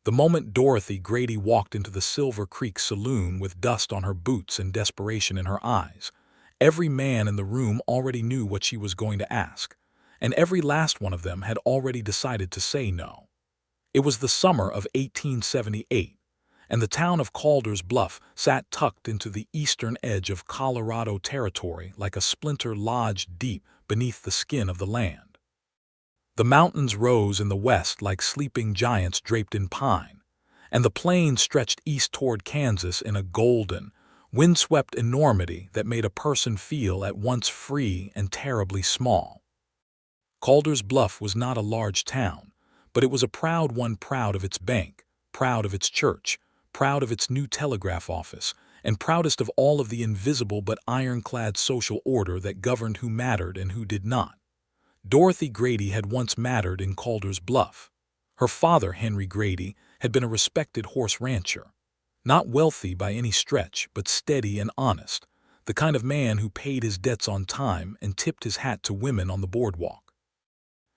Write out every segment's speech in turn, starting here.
The moment Dorothy Grady walked into the Silver Creek saloon with dust on her boots and desperation in her eyes, every man in the room already knew what she was going to ask, and every last one of them had already decided to say no. It was the summer of 1878, and the town of Calder's Bluff sat tucked into the eastern edge of Colorado Territory like a splinter lodged deep beneath the skin of the land. The mountains rose in the west like sleeping giants draped in pine, and the plains stretched east toward Kansas in a golden, windswept enormity that made a person feel at once free and terribly small. Calder's Bluff was not a large town, but it was a proud one, proud of its bank, proud of its church, proud of its new telegraph office, and proudest of all of the invisible but ironclad social order that governed who mattered and who did not. Dorothy Grady had once mattered in Calder's Bluff. Her father, Henry Grady, had been a respected horse rancher. Not wealthy by any stretch, but steady and honest, the kind of man who paid his debts on time and tipped his hat to women on the boardwalk.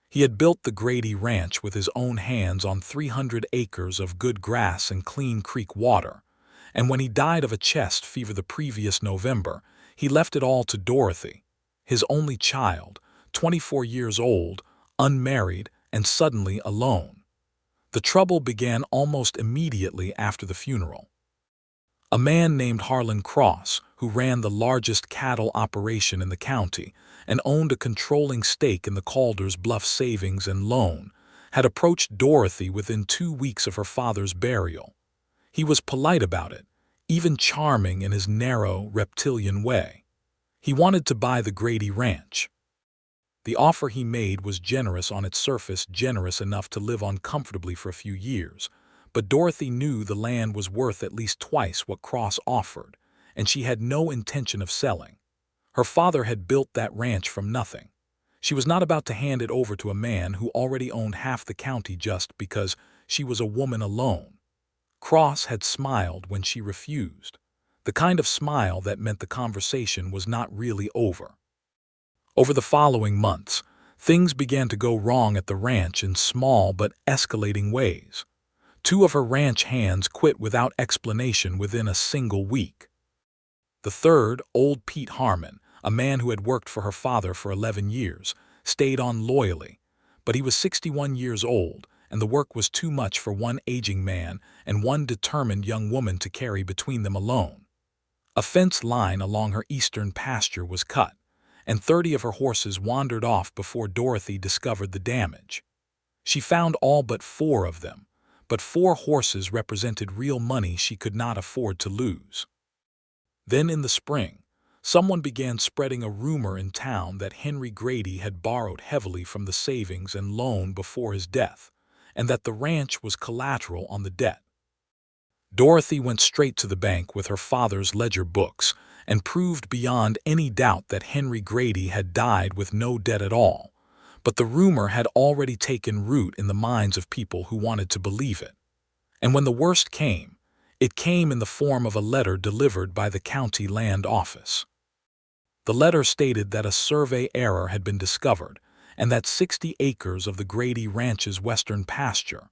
He had built the Grady Ranch with his own hands on 300 acres of good grass and clean creek water, and when he died of a chest fever the previous November, he left it all to Dorothy, his only child, 24 years old, unmarried, and suddenly alone. The trouble began almost immediately after the funeral. A man named Harlan Cross, who ran the largest cattle operation in the county and owned a controlling stake in the Calder's Bluff Savings and Loan, had approached Dorothy within 2 weeks of her father's burial. He was polite about it, even charming in his narrow, reptilian way. He wanted to buy the Grady Ranch. The offer he made was generous on its surface, generous enough to live on comfortably for a few years, but Dorothy knew the land was worth at least twice what Cross offered, and she had no intention of selling. Her father had built that ranch from nothing. She was not about to hand it over to a man who already owned half the county just because she was a woman alone. Cross had smiled when she refused, the kind of smile that meant the conversation was not really over. Over the following months, things began to go wrong at the ranch in small but escalating ways. 2 of her ranch hands quit without explanation within a single week. The third, old Pete Harmon, a man who had worked for her father for 11 years, stayed on loyally, but he was 61 years old, and the work was too much for one aging man and one determined young woman to carry between them alone. A fence line along her eastern pasture was cut, and 30 of her horses wandered off before Dorothy discovered the damage. She found all but 4 of them, but 4 horses represented real money she could not afford to lose. Then in the spring, someone began spreading a rumor in town that Henry Grady had borrowed heavily from the savings and loan before his death, and that the ranch was collateral on the debt. Dorothy went straight to the bank with her father's ledger books and proved beyond any doubt that Henry Grady had died with no debt at all, but the rumor had already taken root in the minds of people who wanted to believe it. And when the worst came, it came in the form of a letter delivered by the county land office. The letter stated that a survey error had been discovered and that 60 acres of the Grady Ranch's western pasture,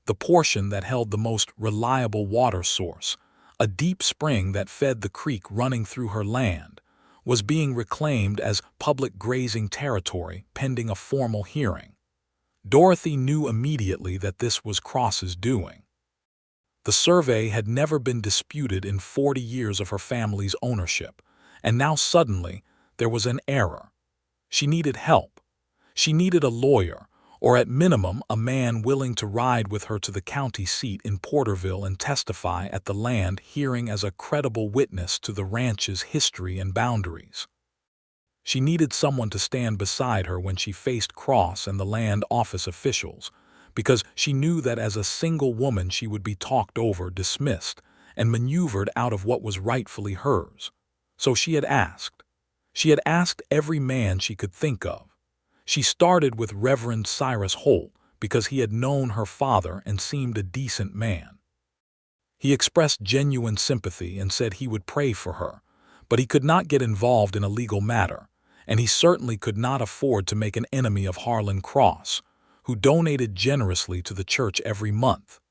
the portion that held the most reliable water source, a deep spring that fed the creek running through her land, was being reclaimed as public grazing territory pending a formal hearing. Dorothy knew immediately that this was Cross's doing. The survey had never been disputed in 40 years of her family's ownership, and now suddenly there was an error. She needed help. She needed a lawyer, or at minimum a man willing to ride with her to the county seat in Porterville and testify at the land hearing as a credible witness to the ranch's history and boundaries. She needed someone to stand beside her when she faced Cross and the land office officials, because she knew that as a single woman she would be talked over, dismissed, and maneuvered out of what was rightfully hers. So she had asked. She had asked every man she could think of. She started with Reverend Cyrus Holt because he had known her father and seemed a decent man. He expressed genuine sympathy and said he would pray for her, but he could not get involved in a legal matter, and he certainly could not afford to make an enemy of Harlan Cross, who donated generously to the church every month.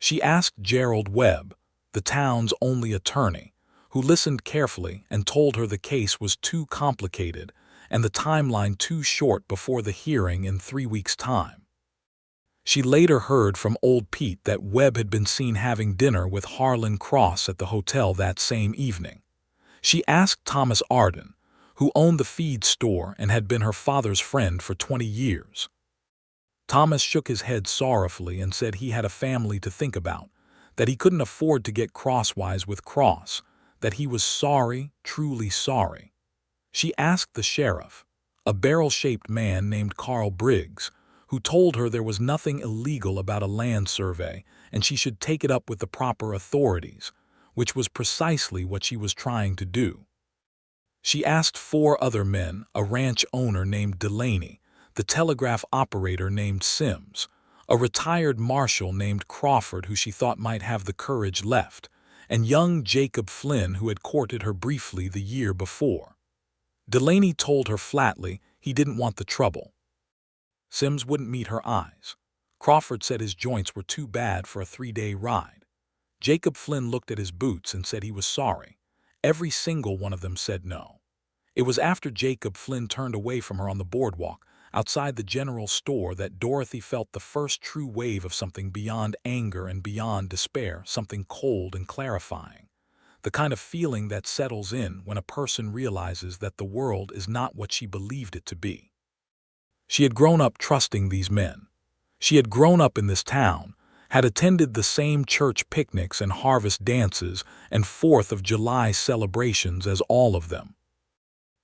She asked Gerald Webb, the town's only attorney, who listened carefully and told her the case was too complicated and the timeline too short before the hearing in 3 weeks' time. She later heard from old Pete that Webb had been seen having dinner with Harlan Cross at the hotel that same evening. She asked Thomas Arden, who owned the feed store and had been her father's friend for 20 years. Thomas shook his head sorrowfully and said he had a family to think about, that he couldn't afford to get crosswise with Cross, that he was sorry, truly sorry. She asked the sheriff, a barrel-shaped man named Carl Briggs, who told her there was nothing illegal about a land survey and she should take it up with the proper authorities, which was precisely what she was trying to do. She asked 4 other men, a ranch owner named Delaney, the telegraph operator named Sims, a retired marshal named Crawford who she thought might have the courage left, and young Jacob Flynn who had courted her briefly the year before. Delaney told her flatly he didn't want the trouble. Sims wouldn't meet her eyes. Crawford said his joints were too bad for a 3-day ride. Jacob Flynn looked at his boots and said he was sorry. Every single one of them said no. It was after Jacob Flynn turned away from her on the boardwalk, outside the general store, that Dorothy felt the first true wave of something beyond anger and beyond despair, something cold and clarifying. The kind of feeling that settles in when a person realizes that the world is not what she believed it to be. She had grown up trusting these men. She had grown up in this town, had attended the same church picnics and harvest dances and 4th of July celebrations as all of them.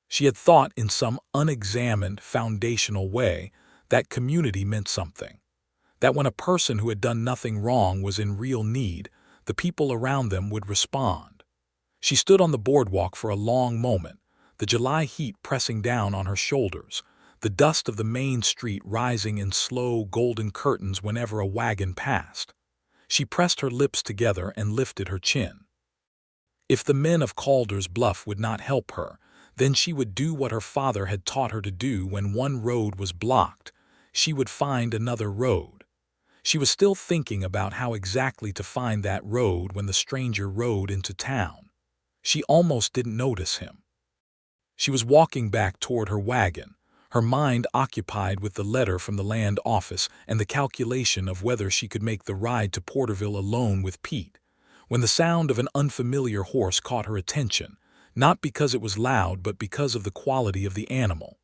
She had thought in some unexamined, foundational way that community meant something, that when a person who had done nothing wrong was in real need, the people around them would respond. She stood on the boardwalk for a long moment, the July heat pressing down on her shoulders, the dust of the main street rising in slow golden curtains whenever a wagon passed. She pressed her lips together and lifted her chin. If the men of Calder's Bluff would not help her, then she would do what her father had taught her to do. When one road was blocked, she would find another road. She was still thinking about how exactly to find that road when the stranger rode into town. She almost didn't notice him. She was walking back toward her wagon, her mind occupied with the letter from the land office and the calculation of whether she could make the ride to Porterville alone with Pete, when the sound of an unfamiliar horse caught her attention, not because it was loud but because of the quality of the animal.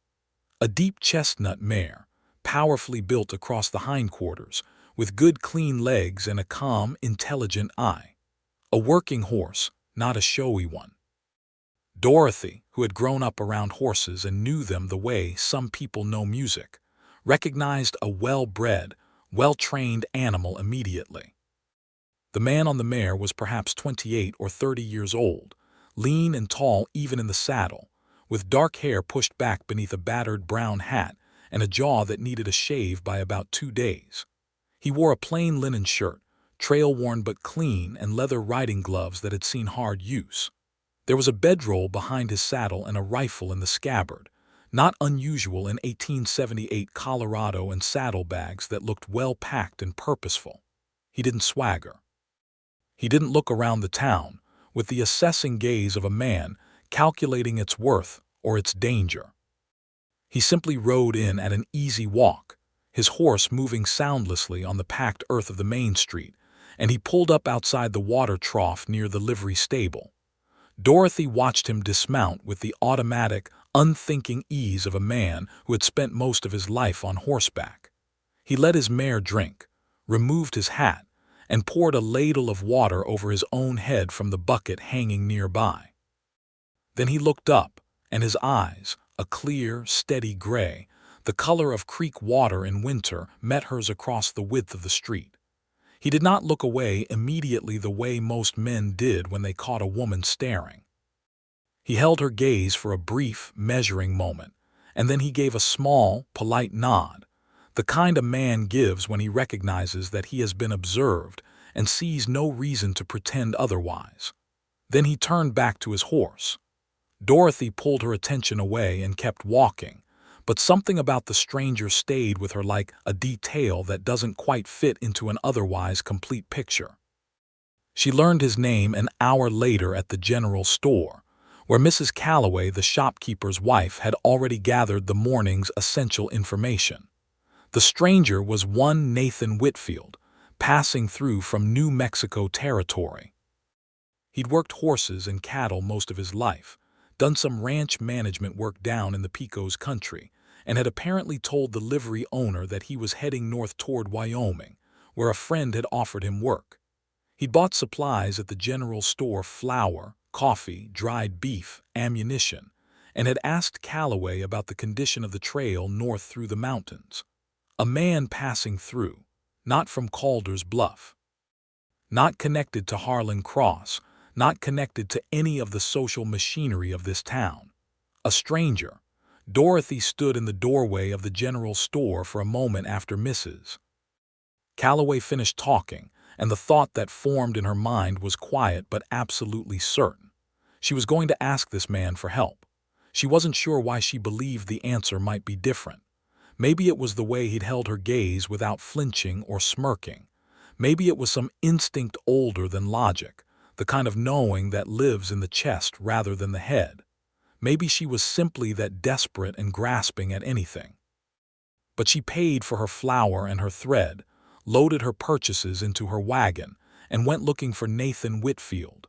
A deep chestnut mare, powerfully built across the hindquarters, with good clean legs and a calm, intelligent eye. A working horse, not a showy one. Dorothy, who had grown up around horses and knew them the way some people know music, recognized a well-bred, well-trained animal immediately. The man on the mare was perhaps 28 or 30 years old, lean and tall even in the saddle, with dark hair pushed back beneath a battered brown hat and a jaw that needed a shave by about 2 days. He wore a plain linen shirt, trail-worn but clean, and leather riding gloves that had seen hard use. There was a bedroll behind his saddle and a rifle in the scabbard, not unusual in 1878 Colorado, and saddlebags that looked well-packed and purposeful. He didn't swagger. He didn't look around the town with the assessing gaze of a man calculating its worth or its danger. He simply rode in at an easy walk, his horse moving soundlessly on the packed earth of the main street, and he pulled up outside the water trough near the livery stable. Dorothy watched him dismount with the automatic, unthinking ease of a man who had spent most of his life on horseback. He let his mare drink, removed his hat, and poured a ladle of water over his own head from the bucket hanging nearby. Then he looked up, and his eyes, a clear, steady gray, the color of creek water in winter, met hers across the width of the street. He did not look away immediately the way most men did when they caught a woman staring. He held her gaze for a brief, measuring moment, and then he gave a small, polite nod, the kind a man gives when he recognizes that he has been observed and sees no reason to pretend otherwise. Then he turned back to his horse. Dorothy pulled her attention away and kept walking, but something about the stranger stayed with her like a detail that doesn't quite fit into an otherwise complete picture. She learned his name an hour later at the general store, where Mrs. Calloway, the shopkeeper's wife, had already gathered the morning's essential information. The stranger was one Nathan Whitfield, passing through from New Mexico territory. He'd worked horses and cattle most of his life, done some ranch management work down in the Pecos country, and had apparently told the livery owner that he was heading north toward Wyoming, where a friend had offered him work. He'd bought supplies at the general store: flour, coffee, dried beef, ammunition, and had asked Calloway about the condition of the trail north through the mountains. A man passing through, not from Calder's Bluff. Not connected to Harlan Cross, not connected to any of the social machinery of this town. A stranger. Dorothy stood in the doorway of the general store for a moment after Mrs. Calloway finished talking, and the thought that formed in her mind was quiet but absolutely certain. She was going to ask this man for help. She wasn't sure why she believed the answer might be different. Maybe it was the way he'd held her gaze without flinching or smirking. Maybe it was some instinct older than logic, the kind of knowing that lives in the chest rather than the head. Maybe she was simply that desperate and grasping at anything. But she paid for her flour and her thread, loaded her purchases into her wagon, and went looking for Nathan Whitfield.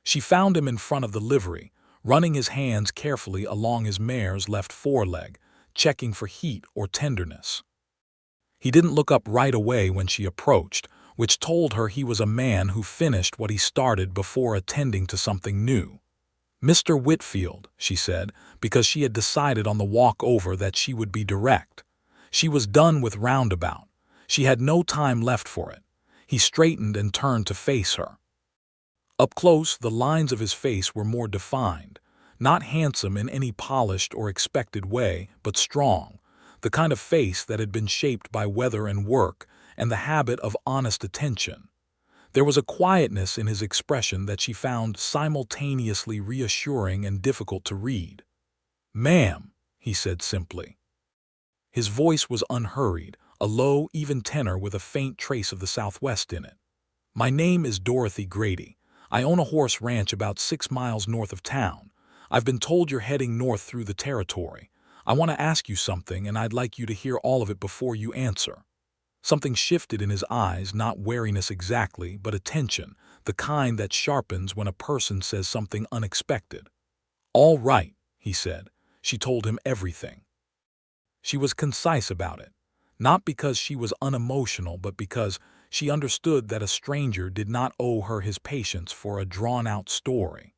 She found him in front of the livery, running his hands carefully along his mare's left foreleg, checking for heat or tenderness. He didn't look up right away when she approached, which told her he was a man who finished what he started before attending to something new. "Mr. Whitfield," she said, because she had decided on the walk over that she would be direct. She was done with roundabout. She had no time left for it. He straightened and turned to face her. Up close, the lines of his face were more defined, not handsome in any polished or expected way, but strong, the kind of face that had been shaped by weather and work and the habit of honest attention. There was a quietness in his expression that she found simultaneously reassuring and difficult to read. "Ma'am," he said simply. His voice was unhurried, a low, even tenor with a faint trace of the Southwest in it. "My name is Dorothy Grady. I own a horse ranch about 6 miles north of town. I've been told you're heading north through the territory. I want to ask you something, and I'd like you to hear all of it before you answer." Something shifted in his eyes, not wariness exactly, but attention, the kind that sharpens when a person says something unexpected. "All right," he said. She told him everything. She was concise about it, not because she was unemotional, but because she understood that a stranger did not owe her his patience for a drawn-out story.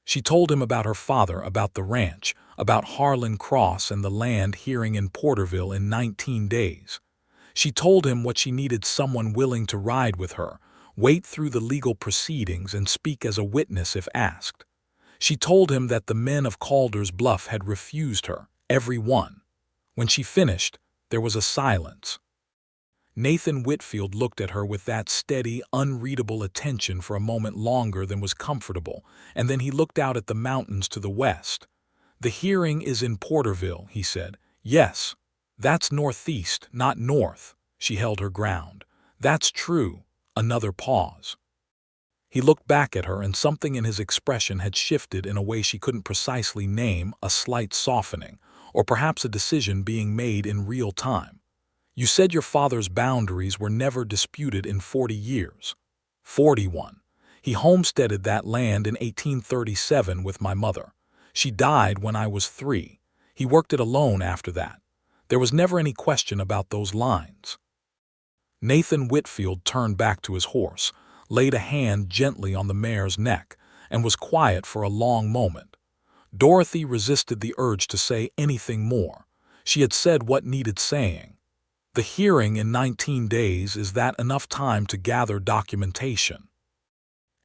She told him about her father, about the ranch, about Harlan Cross and the land hearing in Porterville in 19 days. She told him what she needed: someone willing to ride with her, wait through the legal proceedings, and speak as a witness if asked. She told him that the men of Calder's Bluff had refused her, every one. When she finished, there was a silence. Nathan Whitfield looked at her with that steady, unreadable attention for a moment longer than was comfortable, and then he looked out at the mountains to the west. "The hearing is in Porterville," he said. "Yes. That's northeast, not north." She held her ground. "That's true." Another pause. He looked back at her, and something in his expression had shifted in a way she couldn't precisely name, a slight softening, or perhaps a decision being made in real time. "You said your father's boundaries were never disputed in 40 years. 41. He homesteaded that land in 1837 with my mother. She died when I was 3. He worked it alone after that. There was never any question about those lines." Nathan Whitfield turned back to his horse, laid a hand gently on the mare's neck, and was quiet for a long moment. Dorothy resisted the urge to say anything more. She had said what needed saying. "The hearing in 19 days, is that enough time to gather documentation?"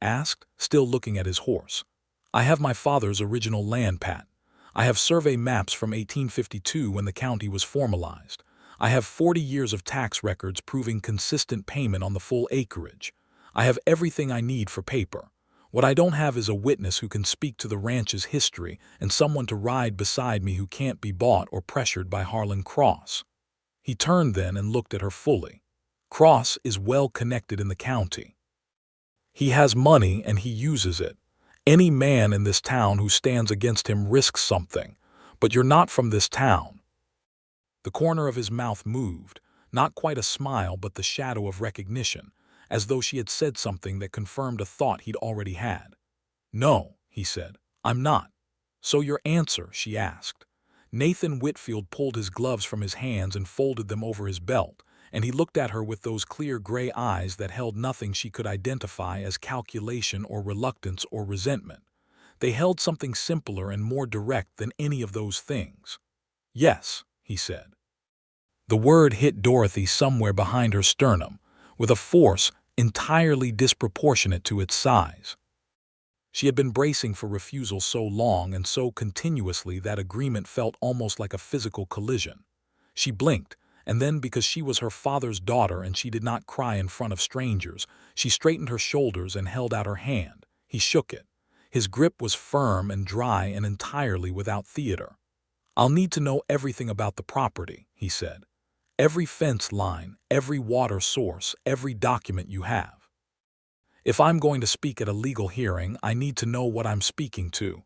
Asked, still looking at his horse. "I have my father's original land pat. I have survey maps from 1852 when the county was formalized. I have 40 years of tax records proving consistent payment on the full acreage. I have everything I need for paper. What I don't have is a witness who can speak to the ranch's history and someone to ride beside me who can't be bought or pressured by Harlan Cross." He turned then and looked at her fully. "Cross is well connected in the county. He has money and he uses it. Any man in this town who stands against him risks something, but you're not from this town." The corner of his mouth moved, not quite a smile but the shadow of recognition, as though she had said something that confirmed a thought he'd already had. "No," he said, "I'm not." "So your answer?" she asked. Nathan Whitfield pulled his gloves from his hands and folded them over his belt, and he looked at her with those clear gray eyes that held nothing she could identify as calculation or reluctance or resentment. They held something simpler and more direct than any of those things. "Yes," he said. The word hit Dorothy somewhere behind her sternum, with a force entirely disproportionate to its size. She had been bracing for refusal so long and so continuously that agreement felt almost like a physical collision. She blinked, and then, because she was her father's daughter and she did not cry in front of strangers, she straightened her shoulders and held out her hand. He shook it. His grip was firm and dry and entirely without theater. "I'll need to know everything about the property," he said. "Every fence line, every water source, every document you have. If I'm going to speak at a legal hearing, I need to know what I'm speaking to.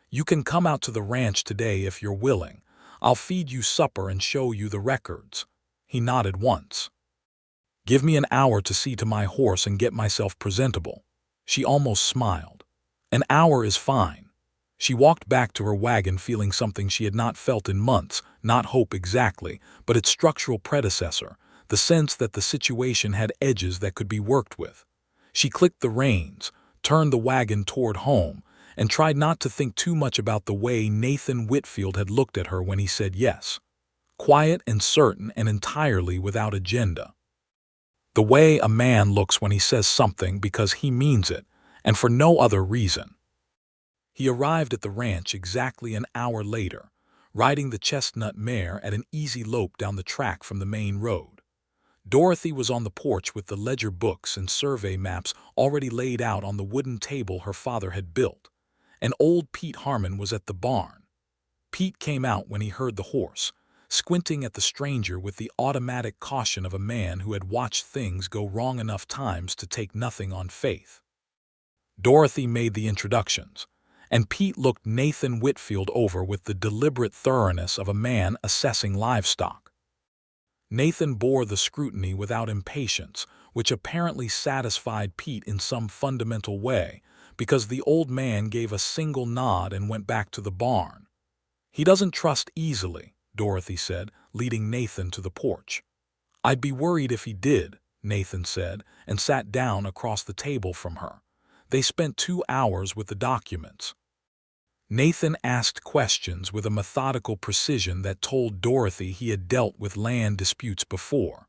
You can come out to the ranch today if you're willing. I'll feed you supper and show you the records." He nodded once. "Give me an hour to see to my horse and get myself presentable." She almost smiled. "An hour is fine." She walked back to her wagon feeling something she had not felt in months, not hope exactly, but its structural predecessor, the sense that the situation had edges that could be worked with. She clicked the reins, turned the wagon toward home, and tried not to think too much about the way Nathan Whitfield had looked at her when he said yes. Quiet and certain and entirely without agenda. The way a man looks when he says something because he means it, and for no other reason. He arrived at the ranch exactly an hour later, riding the chestnut mare at an easy lope down the track from the main road. Dorothy was on the porch with the ledger books and survey maps already laid out on the wooden table her father had built, and old Pete Harmon was at the barn. Pete came out when he heard the horse, squinting at the stranger with the automatic caution of a man who had watched things go wrong enough times to take nothing on faith. Dorothy made the introductions, and Pete looked Nathan Whitfield over with the deliberate thoroughness of a man assessing livestock. Nathan bore the scrutiny without impatience, which apparently satisfied Pete in some fundamental way, because the old man gave a single nod and went back to the barn. "He doesn't trust easily," Dorothy said, leading Nathan to the porch. "I'd be worried if he did," Nathan said, and sat down across the table from her. They spent 2 hours with the documents. Nathan asked questions with a methodical precision that told Dorothy he had dealt with land disputes before,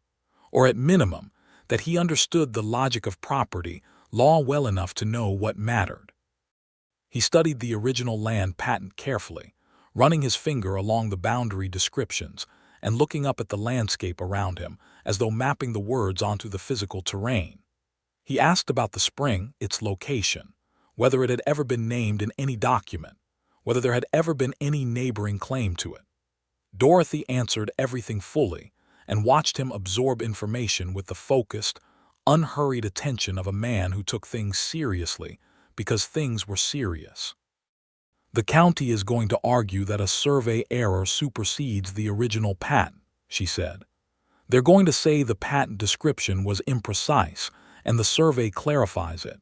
or at minimum, that he understood the logic of property law well enough to know what mattered. He studied the original land patent carefully, running his finger along the boundary descriptions and looking up at the landscape around him as though mapping the words onto the physical terrain. He asked about the spring, its location, whether it had ever been named in any document, whether there had ever been any neighboring claim to it. Dorothy answered everything fully and watched him absorb information with the focused, unhurried attention of a man who took things seriously because things were serious. "The county is going to argue that a survey error supersedes the original patent," she said. "They're going to say the patent description was imprecise and the survey clarifies it."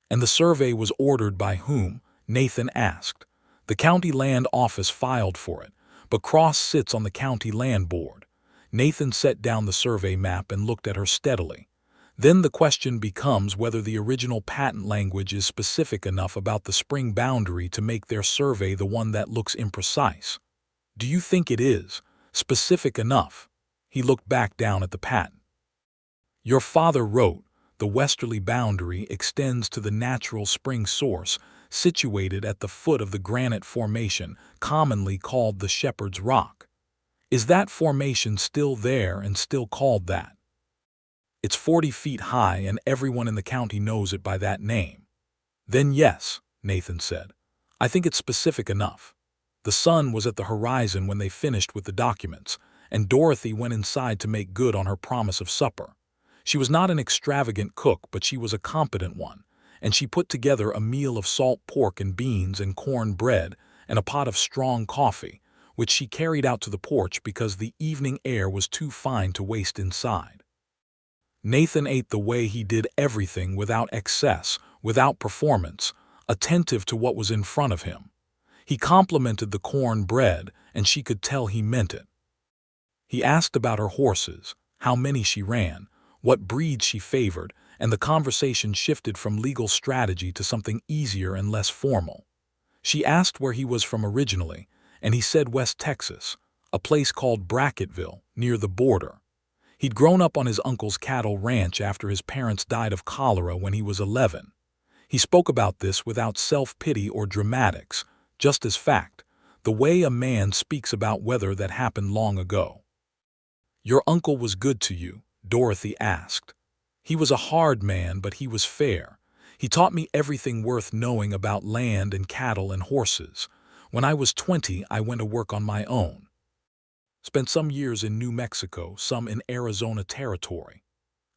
"And the survey was ordered by whom?" Nathan asked. "The county land office filed for it, but Cross sits on the county land board." Nathan set down the survey map and looked at her steadily. "Then the question becomes whether the original patent language is specific enough about the spring boundary to make their survey the one that looks imprecise. Do you think it is specific enough?" He looked back down at the patent. "Your father wrote, the westerly boundary extends to the natural spring source situated at the foot of the granite formation commonly called the Shepherd's Rock. Is that formation still there and still called that?" "It's 40 feet high and everyone in the county knows it by that name." Then yes, Nathan said. I think it's specific enough. The sun was at the horizon when they finished with the documents, and Dorothy went inside to make good on her promise of supper. She was not an extravagant cook, but she was a competent one, and she put together a meal of salt pork and beans and corn bread and a pot of strong coffee, which she carried out to the porch because the evening air was too fine to waste inside. Nathan ate the way he did everything, without excess, without performance, attentive to what was in front of him. He complimented the corn bread, and she could tell he meant it. He asked about her horses, how many she ran, what breeds she favored, and the conversation shifted from legal strategy to something easier and less formal. She asked where he was from originally, and he said West Texas, a place called Bracketville, near the border. He'd grown up on his uncle's cattle ranch after his parents died of cholera when he was 11. He spoke about this without self-pity or dramatics, just as fact, the way a man speaks about weather that happened long ago. "Your uncle was good to you?" Dorothy asked. "He was a hard man, but he was fair. He taught me everything worth knowing about land and cattle and horses. When I was 20, I went to work on my own. Spent some years in New Mexico, some in Arizona Territory.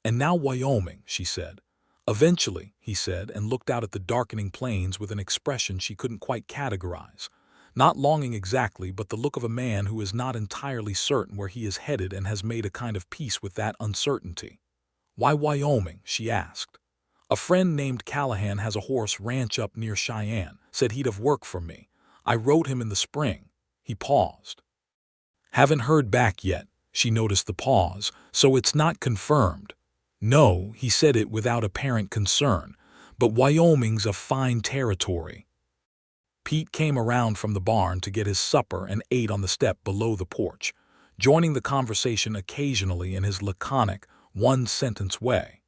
And now Wyoming," she said. "Eventually," he said, and looked out at the darkening plains with an expression she couldn't quite categorize. Not longing exactly, but the look of a man who is not entirely certain where he is headed and has made a kind of peace with that uncertainty. "Why Wyoming?" she asked. "A friend named Callahan has a horse ranch up near Cheyenne, said he'd have work for me. I wrote him in the spring." He paused. "Haven't heard back yet." She noticed the pause. "So it's not confirmed." "No," he said it without apparent concern, "but Wyoming's a fine territory." Pete came around from the barn to get his supper and ate on the step below the porch, joining the conversation occasionally in his laconic, one-sentence way.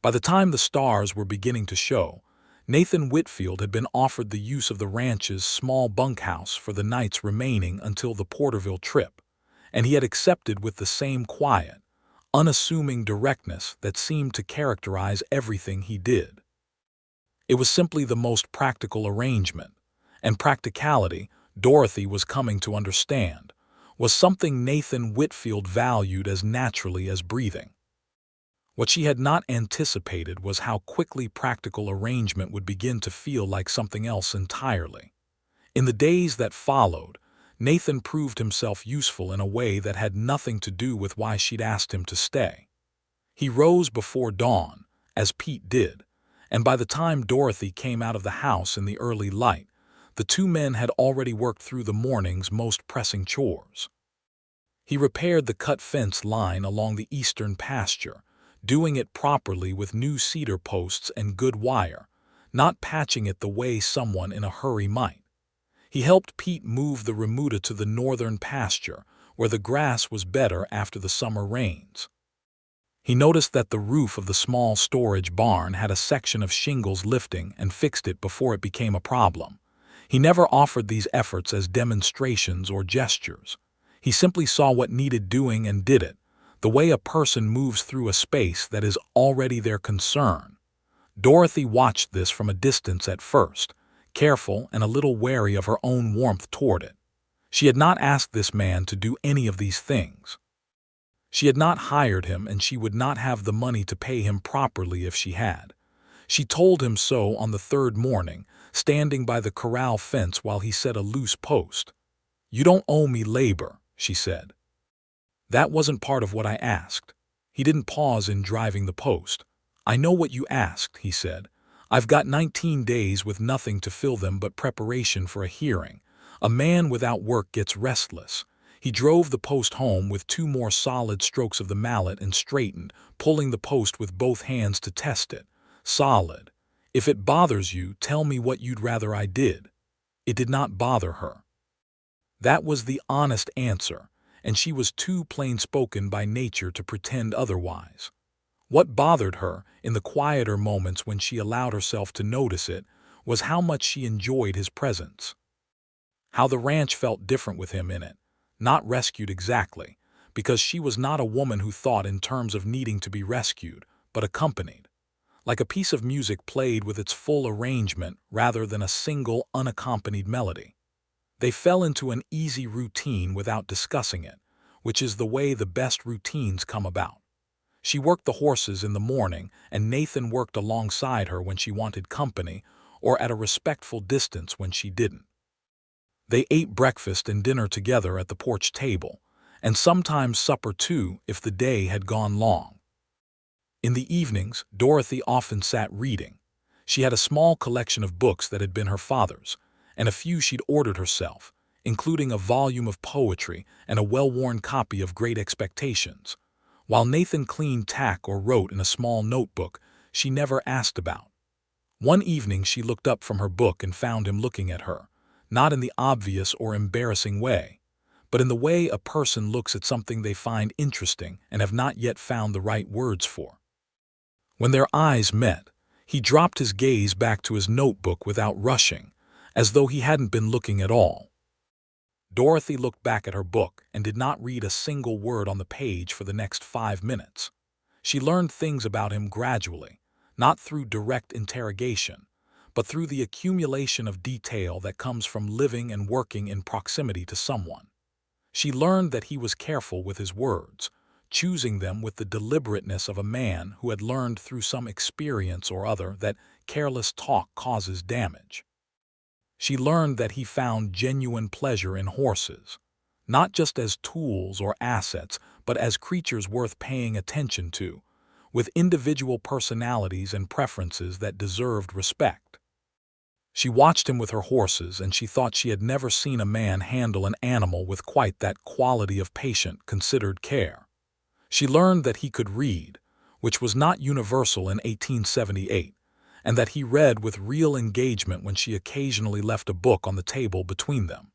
By the time the stars were beginning to show, Nathan Whitfield had been offered the use of the ranch's small bunkhouse for the nights remaining until the Porterville trip, and he had accepted with the same quiet, unassuming directness that seemed to characterize everything he did. It was simply the most practical arrangement, and practicality, Dorothy was coming to understand, was something Nathan Whitfield valued as naturally as breathing. What she had not anticipated was how quickly practical arrangement would begin to feel like something else entirely. In the days that followed, Nathan proved himself useful in a way that had nothing to do with why she'd asked him to stay. He rose before dawn, as Pete did, and by the time Dorothy came out of the house in the early light, the two men had already worked through the morning's most pressing chores. He repaired the cut fence line along the eastern pasture, doing it properly with new cedar posts and good wire, not patching it the way someone in a hurry might. He helped Pete move the remuda to the northern pasture, where the grass was better after the summer rains. He noticed that the roof of the small storage barn had a section of shingles lifting and fixed it before it became a problem. He never offered these efforts as demonstrations or gestures. He simply saw what needed doing and did it, the way a person moves through a space that is already their concern. Dorothy watched this from a distance at first, careful and a little wary of her own warmth toward it. She had not asked this man to do any of these things. She had not hired him, and she would not have the money to pay him properly if she had. She told him so on the third morning, standing by the corral fence while he set a loose post. "You don't owe me labor," she said. "That wasn't part of what I asked." He didn't pause in driving the post. "I know what you asked," he said. "I've got 19 days with nothing to fill them but preparation for a hearing. A man without work gets restless." He drove the post home with 2 more solid strokes of the mallet and straightened, pulling the post with both hands to test it. "Solid. If it bothers you, tell me what you'd rather I did." It did not bother her. That was the honest answer, and she was too plain-spoken by nature to pretend otherwise. What bothered her, in the quieter moments when she allowed herself to notice it, was how much she enjoyed his presence. How the ranch felt different with him in it. Not rescued exactly, because she was not a woman who thought in terms of needing to be rescued, but accompanied. like a piece of music played with its full arrangement rather than a single unaccompanied melody. They fell into an easy routine without discussing it, which is the way the best routines come about. She worked the horses in the morning, and Nathan worked alongside her when she wanted company or at a respectful distance when she didn't. They ate breakfast and dinner together at the porch table, and sometimes supper too if the day had gone long. In the evenings, Dorothy often sat reading. She had a small collection of books that had been her father's, and a few she'd ordered herself, including a volume of poetry and a well-worn copy of Great Expectations. While Nathan cleaned tack or wrote in a small notebook she never asked about. One evening she looked up from her book and found him looking at her, not in the obvious or embarrassing way, but in the way a person looks at something they find interesting and have not yet found the right words for. When their eyes met, he dropped his gaze back to his notebook without rushing, as though he hadn't been looking at all. Dorothy looked back at her book and did not read a single word on the page for the next 5 minutes. She learned things about him gradually, not through direct interrogation, but through the accumulation of detail that comes from living and working in proximity to someone. She learned that he was careful with his words, choosing them with the deliberateness of a man who had learned through some experience or other that careless talk causes damage. She learned that he found genuine pleasure in horses, not just as tools or assets, but as creatures worth paying attention to, with individual personalities and preferences that deserved respect. She watched him with her horses, and she thought she had never seen a man handle an animal with quite that quality of patient, considered care. She learned that he could read, which was not universal in 1878, and that he read with real engagement when she occasionally left a book on the table between them.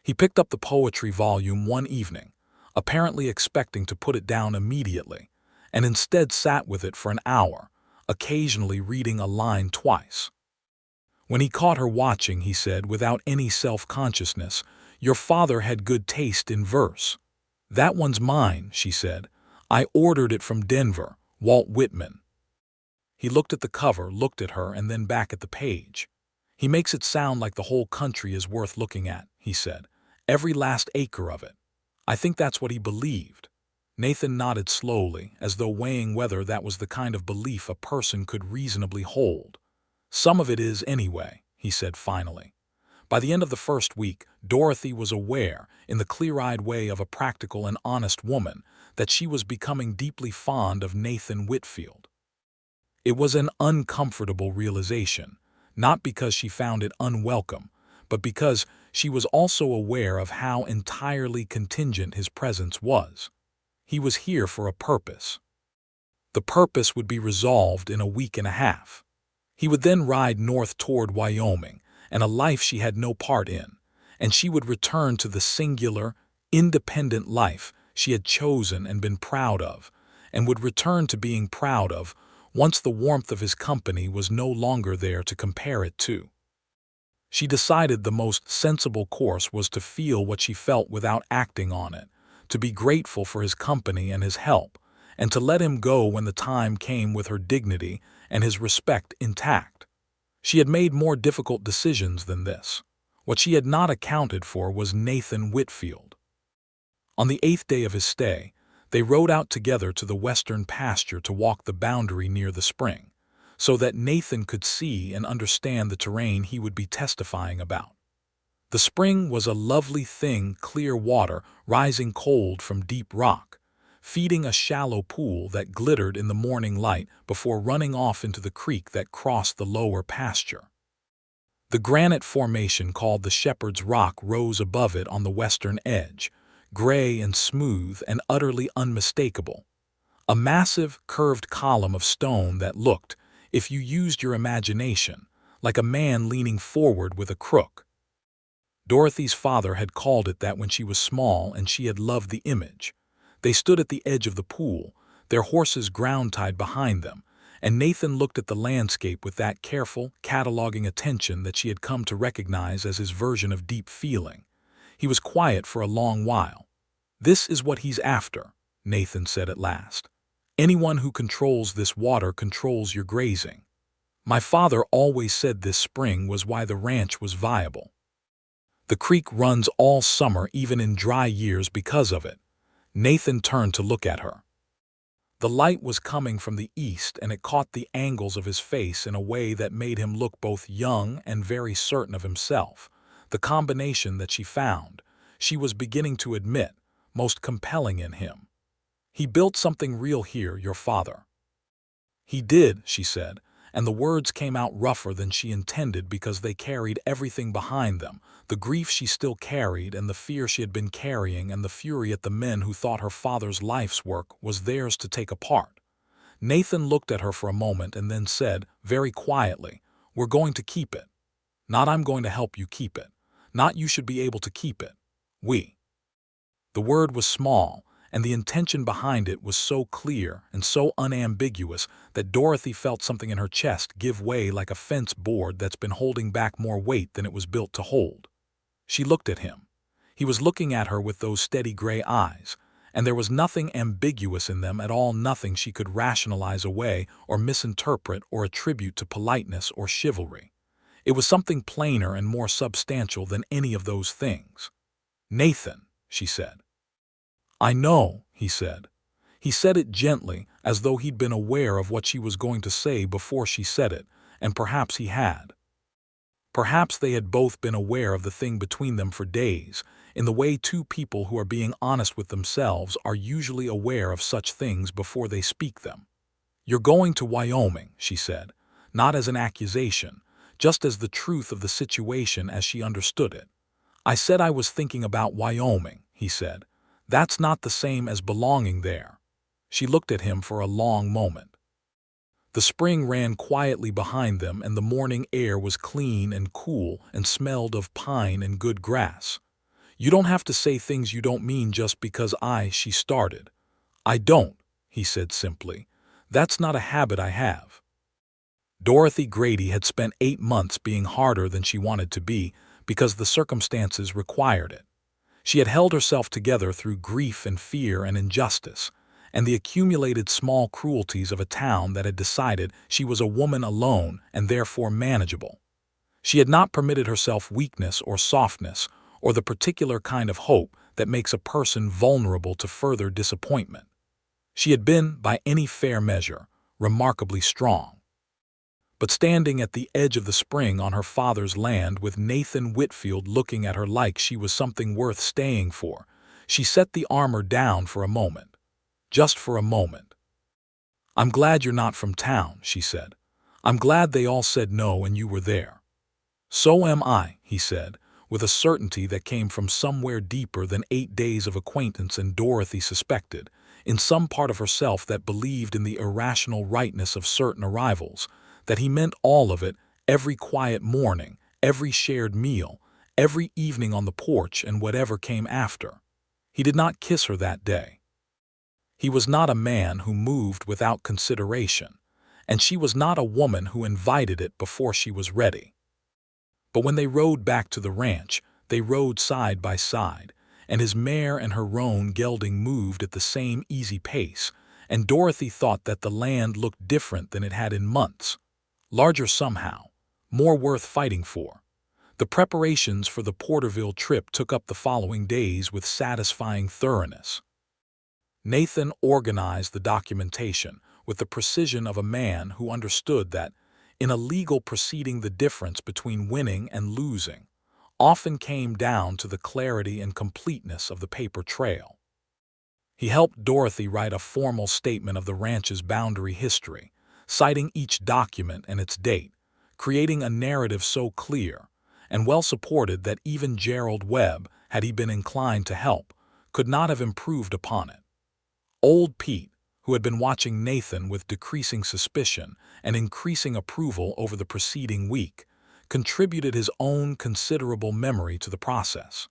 He picked up the poetry volume one evening, apparently expecting to put it down immediately, and instead sat with it for an hour, occasionally reading a line twice. When he caught her watching, he said, without any self-consciousness, "Your father had good taste in verse." "That one's mine," she said. "I ordered it from Denver, Walt Whitman." He looked at the cover, looked at her, and then back at the page. "He makes it sound like the whole country is worth looking at," he said. "Every last acre of it. I think that's what he believed." Nathan nodded slowly, as though weighing whether that was the kind of belief a person could reasonably hold. "Some of it is, anyway," he said finally. By the end of the first week, Dorothy was aware, in the clear-eyed way of a practical and honest woman, that she was becoming deeply fond of Nathan Whitfield. It was an uncomfortable realization, not because she found it unwelcome, but because she was also aware of how entirely contingent his presence was. He was here for a purpose. The purpose would be resolved in a week and a half. He would then ride north toward Wyoming, and a life she had no part in, and she would return to the singular, independent life she had chosen and been proud of, and would return to being proud of once the warmth of his company was no longer there to compare it to. She decided the most sensible course was to feel what she felt without acting on it, to be grateful for his company and his help, and to let him go when the time came with her dignity and his respect intact. She had made more difficult decisions than this. What she had not accounted for was Nathan Whitfield. On the 8th day of his stay, they rode out together to the western pasture to walk the boundary near the spring, so that Nathan could see and understand the terrain he would be testifying about. The spring was a lovely thing, clear water rising cold from deep rock, feeding a shallow pool that glittered in the morning light before running off into the creek that crossed the lower pasture. The granite formation called the Shepherd's Rock rose above it on the western edge, gray and smooth and utterly unmistakable. A massive, curved column of stone that looked, if you used your imagination, like a man leaning forward with a crook. Dorothy's father had called it that when she was small, and she had loved the image. They stood at the edge of the pool, their horses ground-tied behind them, and Nathan looked at the landscape with that careful, cataloging attention that she had come to recognize as his version of deep feeling. He was quiet for a long while. "This is what he's after," Nathan said at last. Anyone who controls this water controls your grazing. My father always said this spring was why the ranch was viable. The creek runs all summer, even in dry years, because of it. Nathan turned to look at her. The light was coming from the east, and it caught the angles of his face in a way that made him look both young and very certain of himself. The combination that she found, she was beginning to admit, most compelling in him. He built something real here, your father. He did, she said, and the words came out rougher than she intended because they carried everything behind them, the grief she still carried and the fear she had been carrying and the fury at the men who thought her father's life's work was theirs to take apart. Nathan looked at her for a moment and then said, very quietly, "We're going to keep it. Not I'm going to help you keep it. Not you should be able to keep it. We." The word was small, and the intention behind it was so clear and so unambiguous that Dorothy felt something in her chest give way like a fence board that's been holding back more weight than it was built to hold. She looked at him. He was looking at her with those steady gray eyes, and there was nothing ambiguous in them at all, nothing she could rationalize away or misinterpret or attribute to politeness or chivalry. It was something plainer and more substantial than any of those things. "Nathan," she said. "I know," he said. He said it gently, as though he'd been aware of what she was going to say before she said it, and perhaps he had. Perhaps they had both been aware of the thing between them for days, in the way two people who are being honest with themselves are usually aware of such things before they speak them. "You're going to Wyoming," she said, not as an accusation, just as the truth of the situation as she understood it. "I said I was thinking about Wyoming," he said. "That's not the same as belonging there." She looked at him for a long moment. The spring ran quietly behind them, and the morning air was clean and cool and smelled of pine and good grass. "You don't have to say things you don't mean just because she started." "I don't," he said simply. "That's not a habit I have." Dorothy Grady had spent 8 months being harder than she wanted to be because the circumstances required it. She had held herself together through grief and fear and injustice, and the accumulated small cruelties of a town that had decided she was a woman alone and therefore manageable. She had not permitted herself weakness or softness or the particular kind of hope that makes a person vulnerable to further disappointment. She had been, by any fair measure, remarkably strong. But standing at the edge of the spring on her father's land with Nathan Whitfield looking at her like she was something worth staying for, she set the armor down for a moment. Just for a moment. "I'm glad you're not from town," she said. "I'm glad they all said no and you were there." "So am I," he said, with a certainty that came from somewhere deeper than 8 days of acquaintance and Dorothy suspected, in some part of herself that believed in the irrational rightness of certain arrivals, that he meant all of it, every quiet morning, every shared meal, every evening on the porch and whatever came after. He did not kiss her that day. He was not a man who moved without consideration, and she was not a woman who invited it before she was ready. But when they rode back to the ranch, they rode side by side, and his mare and her roan gelding moved at the same easy pace, and Dorothy thought that the land looked different than it had in months. Larger somehow, more worth fighting for. The preparations for the Porterville trip took up the following days with satisfying thoroughness. Nathan organized the documentation with the precision of a man who understood that, in a legal proceeding, the difference between winning and losing often came down to the clarity and completeness of the paper trail. He helped Dorothy write a formal statement of the ranch's boundary history, citing each document and its date, creating a narrative so clear and well supported that even Gerald Webb, had he been inclined to help, could not have improved upon it. Old Pete, who had been watching Nathan with decreasing suspicion and increasing approval over the preceding week, contributed his own considerable memory to the process.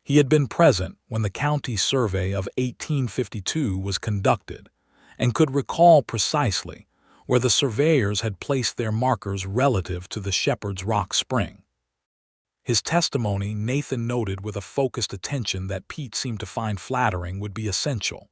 He had been present when the county survey of 1852 was conducted, and could recall precisely where the surveyors had placed their markers relative to the Shepherd's Rock Spring. His testimony, Nathan noted with a focused attention that Pete seemed to find flattering, would be essential.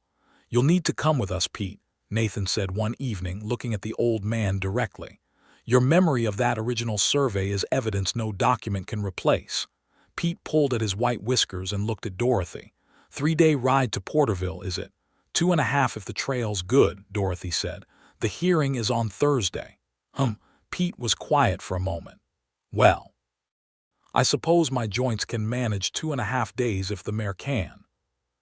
"You'll need to come with us, Pete," Nathan said one evening, looking at the old man directly. "Your memory of that original survey is evidence no document can replace." Pete pulled at his white whiskers and looked at Dorothy. "3-day ride to Porterville, is it?" 2.5 if the trail's good, Dorothy said. "The hearing is on Thursday." Pete was quiet for a moment. "Well, I suppose my joints can manage 2.5 days if the mare can."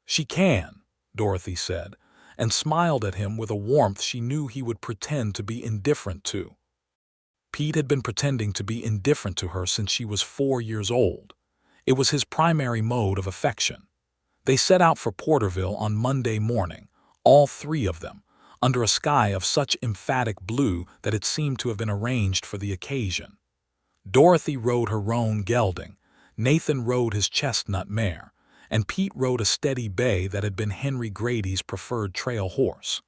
"She can," Dorothy said, and smiled at him with a warmth she knew he would pretend to be indifferent to. Pete had been pretending to be indifferent to her since she was 4 years old. It was his primary mode of affection. They set out for Porterville on Monday morning, all 3 of them, under a sky of such emphatic blue that it seemed to have been arranged for the occasion. Dorothy rode her roan gelding, Nathan rode his chestnut mare, and Pete rode a steady bay that had been Henry Grady's preferred trail horse.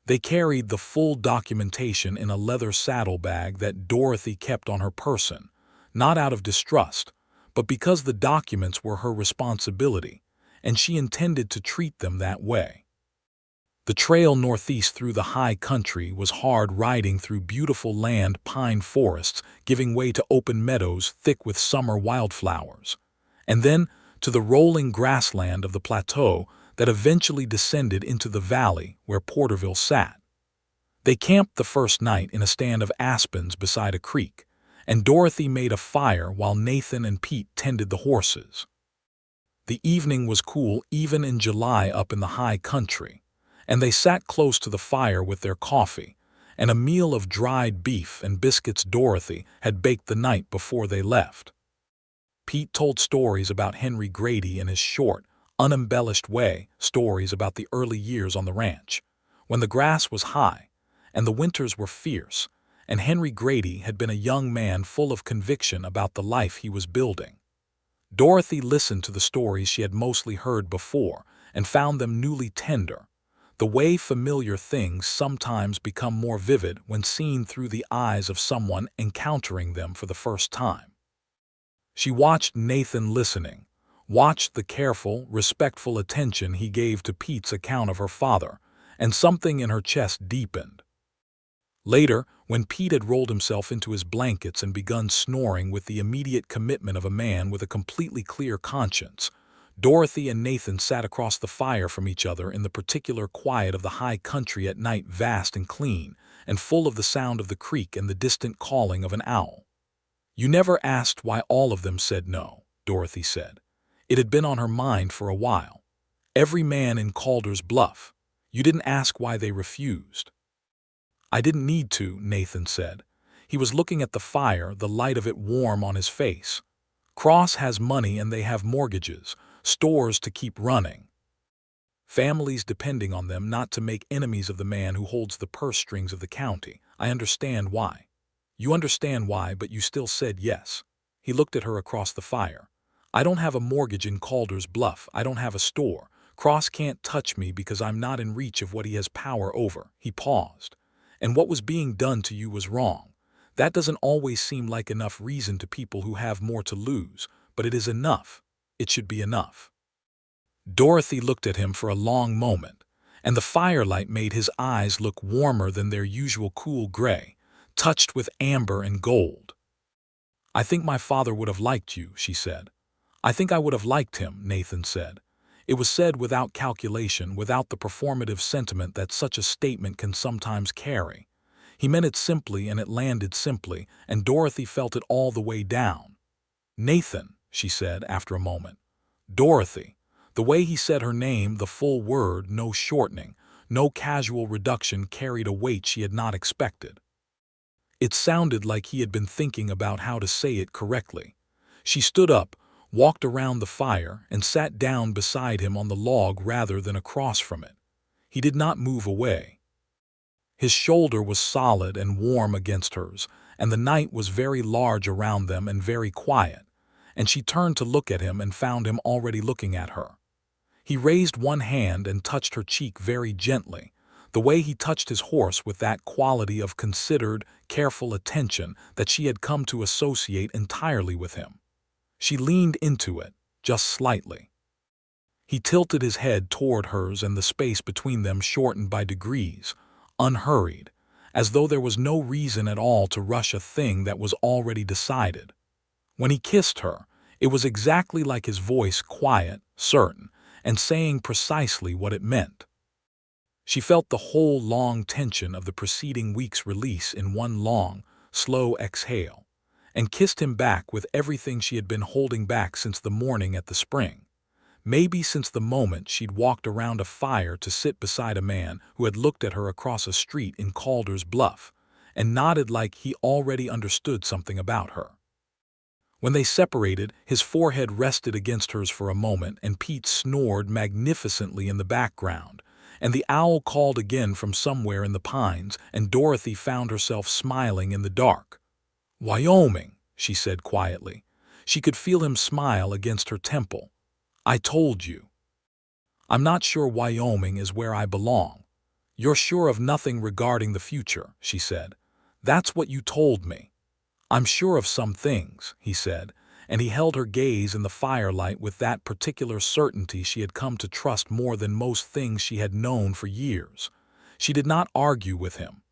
They carried the full documentation in a leather saddlebag that Dorothy kept on her person, not out of distrust, but because the documents were her responsibility, and she intended to treat them that way. The trail northeast through the high country was hard riding through beautiful land pine forests, giving way to open meadows thick with summer wildflowers, and then to the rolling grassland of the plateau that eventually descended into the valley where Porterville sat. They camped the first night in a stand of aspens beside a creek, and Dorothy made a fire while Nathan and Pete tended the horses. The evening was cool even in July up in the high country, and they sat close to the fire with their coffee and a meal of dried beef and biscuits Dorothy had baked the night before they left. Pete told stories about Henry Grady in his short, unembellished way, stories about the early years on the ranch, when the grass was high and the winters were fierce, and Henry Grady had been a young man full of conviction about the life he was building. Dorothy listened to the stories she had mostly heard before and found them newly tender, the way familiar things sometimes become more vivid when seen through the eyes of someone encountering them for the first time. She watched Nathan listening, watched the careful, respectful attention he gave to Pete's account of her father, and something in her chest deepened. Later, when Pete had rolled himself into his blankets and begun snoring with the immediate commitment of a man with a completely clear conscience, Dorothy and Nathan sat across the fire from each other in the particular quiet of the high country at night, vast and clean, and full of the sound of the creek and the distant calling of an owl. "You never asked why all of them said no," Dorothy said. It had been on her mind for a while. "Every man in Calder's Bluff. You didn't ask why they refused." "I didn't need to," Nathan said. He was looking at the fire, the light of it warm on his face. "Cross has money and they have mortgages, stores to keep running. Families depending on them not to make enemies of the man who holds the purse strings of the county. I understand why." "You understand why, but you still said yes." He looked at her across the fire. "I don't have a mortgage in Calder's Bluff. I don't have a store. Cross can't touch me because I'm not in reach of what he has power over." He paused. "And what was being done to you was wrong. That doesn't always seem like enough reason to people who have more to lose, but it is enough. It should be enough." Dorothy looked at him for a long moment, and the firelight made his eyes look warmer than their usual cool gray, touched with amber and gold. "I think my father would have liked you," she said. "I think I would have liked him," Nathan said. It was said without calculation, without the performative sentiment that such a statement can sometimes carry. He meant it simply, and it landed simply, and Dorothy felt it all the way down. "Nathan," she said after a moment. "Dorothy." The way he said her name, the full word, no shortening, no casual reduction, carried a weight she had not expected. It sounded like he had been thinking about how to say it correctly. She stood up, walked around the fire, and sat down beside him on the log rather than across from it. He did not move away. His shoulder was solid and warm against hers, and the night was very large around them and very quiet, and she turned to look at him and found him already looking at her. He raised one hand and touched her cheek very gently, the way he touched his horse, with that quality of considered, careful attention that she had come to associate entirely with him. She leaned into it, just slightly. He tilted his head toward hers and the space between them shortened by degrees, unhurried, as though there was no reason at all to rush a thing that was already decided. When he kissed her, it was exactly like his voice, quiet, certain, and saying precisely what it meant. She felt the whole long tension of the preceding week's release in one long, slow exhale, and kissed him back with everything she had been holding back since the morning at the spring. Maybe since the moment she'd walked around a fire to sit beside a man who had looked at her across a street in Calder's Bluff, and nodded like he already understood something about her. When they separated, his forehead rested against hers for a moment, and Pete snored magnificently in the background, and the owl called again from somewhere in the pines, and Dorothy found herself smiling in the dark. "Wyoming," she said quietly. She could feel him smile against her temple. "I told you. I'm not sure Wyoming is where I belong." "You're sure of nothing regarding the future," she said. "That's what you told me." "I'm sure of some things," he said, and he held her gaze in the firelight with that particular certainty she had come to trust more than most things she had known for years. She did not argue with him.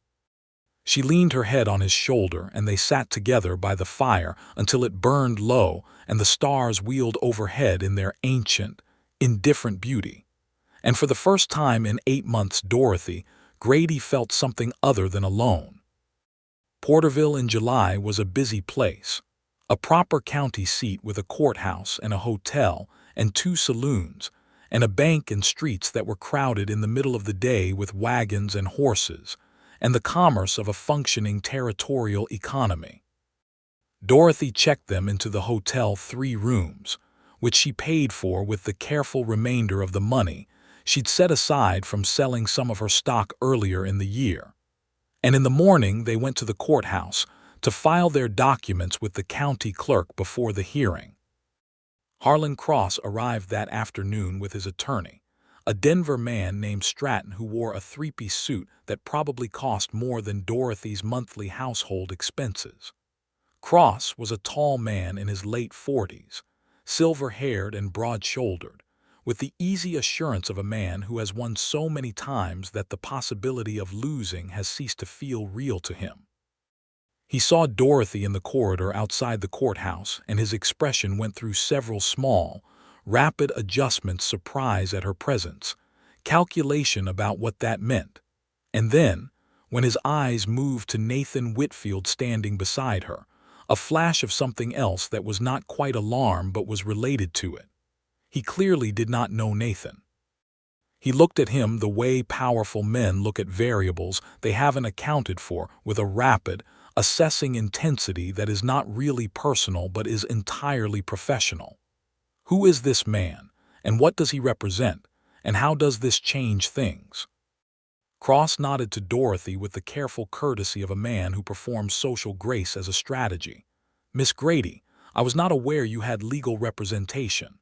She leaned her head on his shoulder, and they sat together by the fire until it burned low and the stars wheeled overhead in their ancient, indifferent beauty. And for the first time in 8 months, Dorothy Grady felt something other than alone. Porterville in July was a busy place, a proper county seat with a courthouse and a hotel and 2 saloons, and a bank and streets that were crowded in the middle of the day with wagons and horses, and the commerce of a functioning territorial economy. Dorothy checked them into the hotel 3 rooms, which she paid for with the careful remainder of the money she'd set aside from selling some of her stock earlier in the year. And in the morning they went to the courthouse to file their documents with the county clerk before the hearing. Harlan Cross arrived that afternoon with his attorney, a Denver man named Stratton who wore a 3-piece suit that probably cost more than Dorothy's monthly household expenses. Cross was a tall man in his late 40s, silver-haired and broad-shouldered, with the easy assurance of a man who has won so many times that the possibility of losing has ceased to feel real to him. He saw Dorothy in the corridor outside the courthouse, and his expression went through several small, rapid adjustments: surprise at her presence, calculation about what that meant. And then, when his eyes moved to Nathan Whitfield standing beside her, a flash of something else that was not quite alarm but was related to it. He clearly did not know Nathan. He looked at him the way powerful men look at variables they haven't accounted for, with a rapid, assessing intensity that is not really personal but is entirely professional. Who is this man, and what does he represent, and how does this change things? Cross nodded to Dorothy with the careful courtesy of a man who performs social grace as a strategy. "Miss Grady, I was not aware you had legal representation."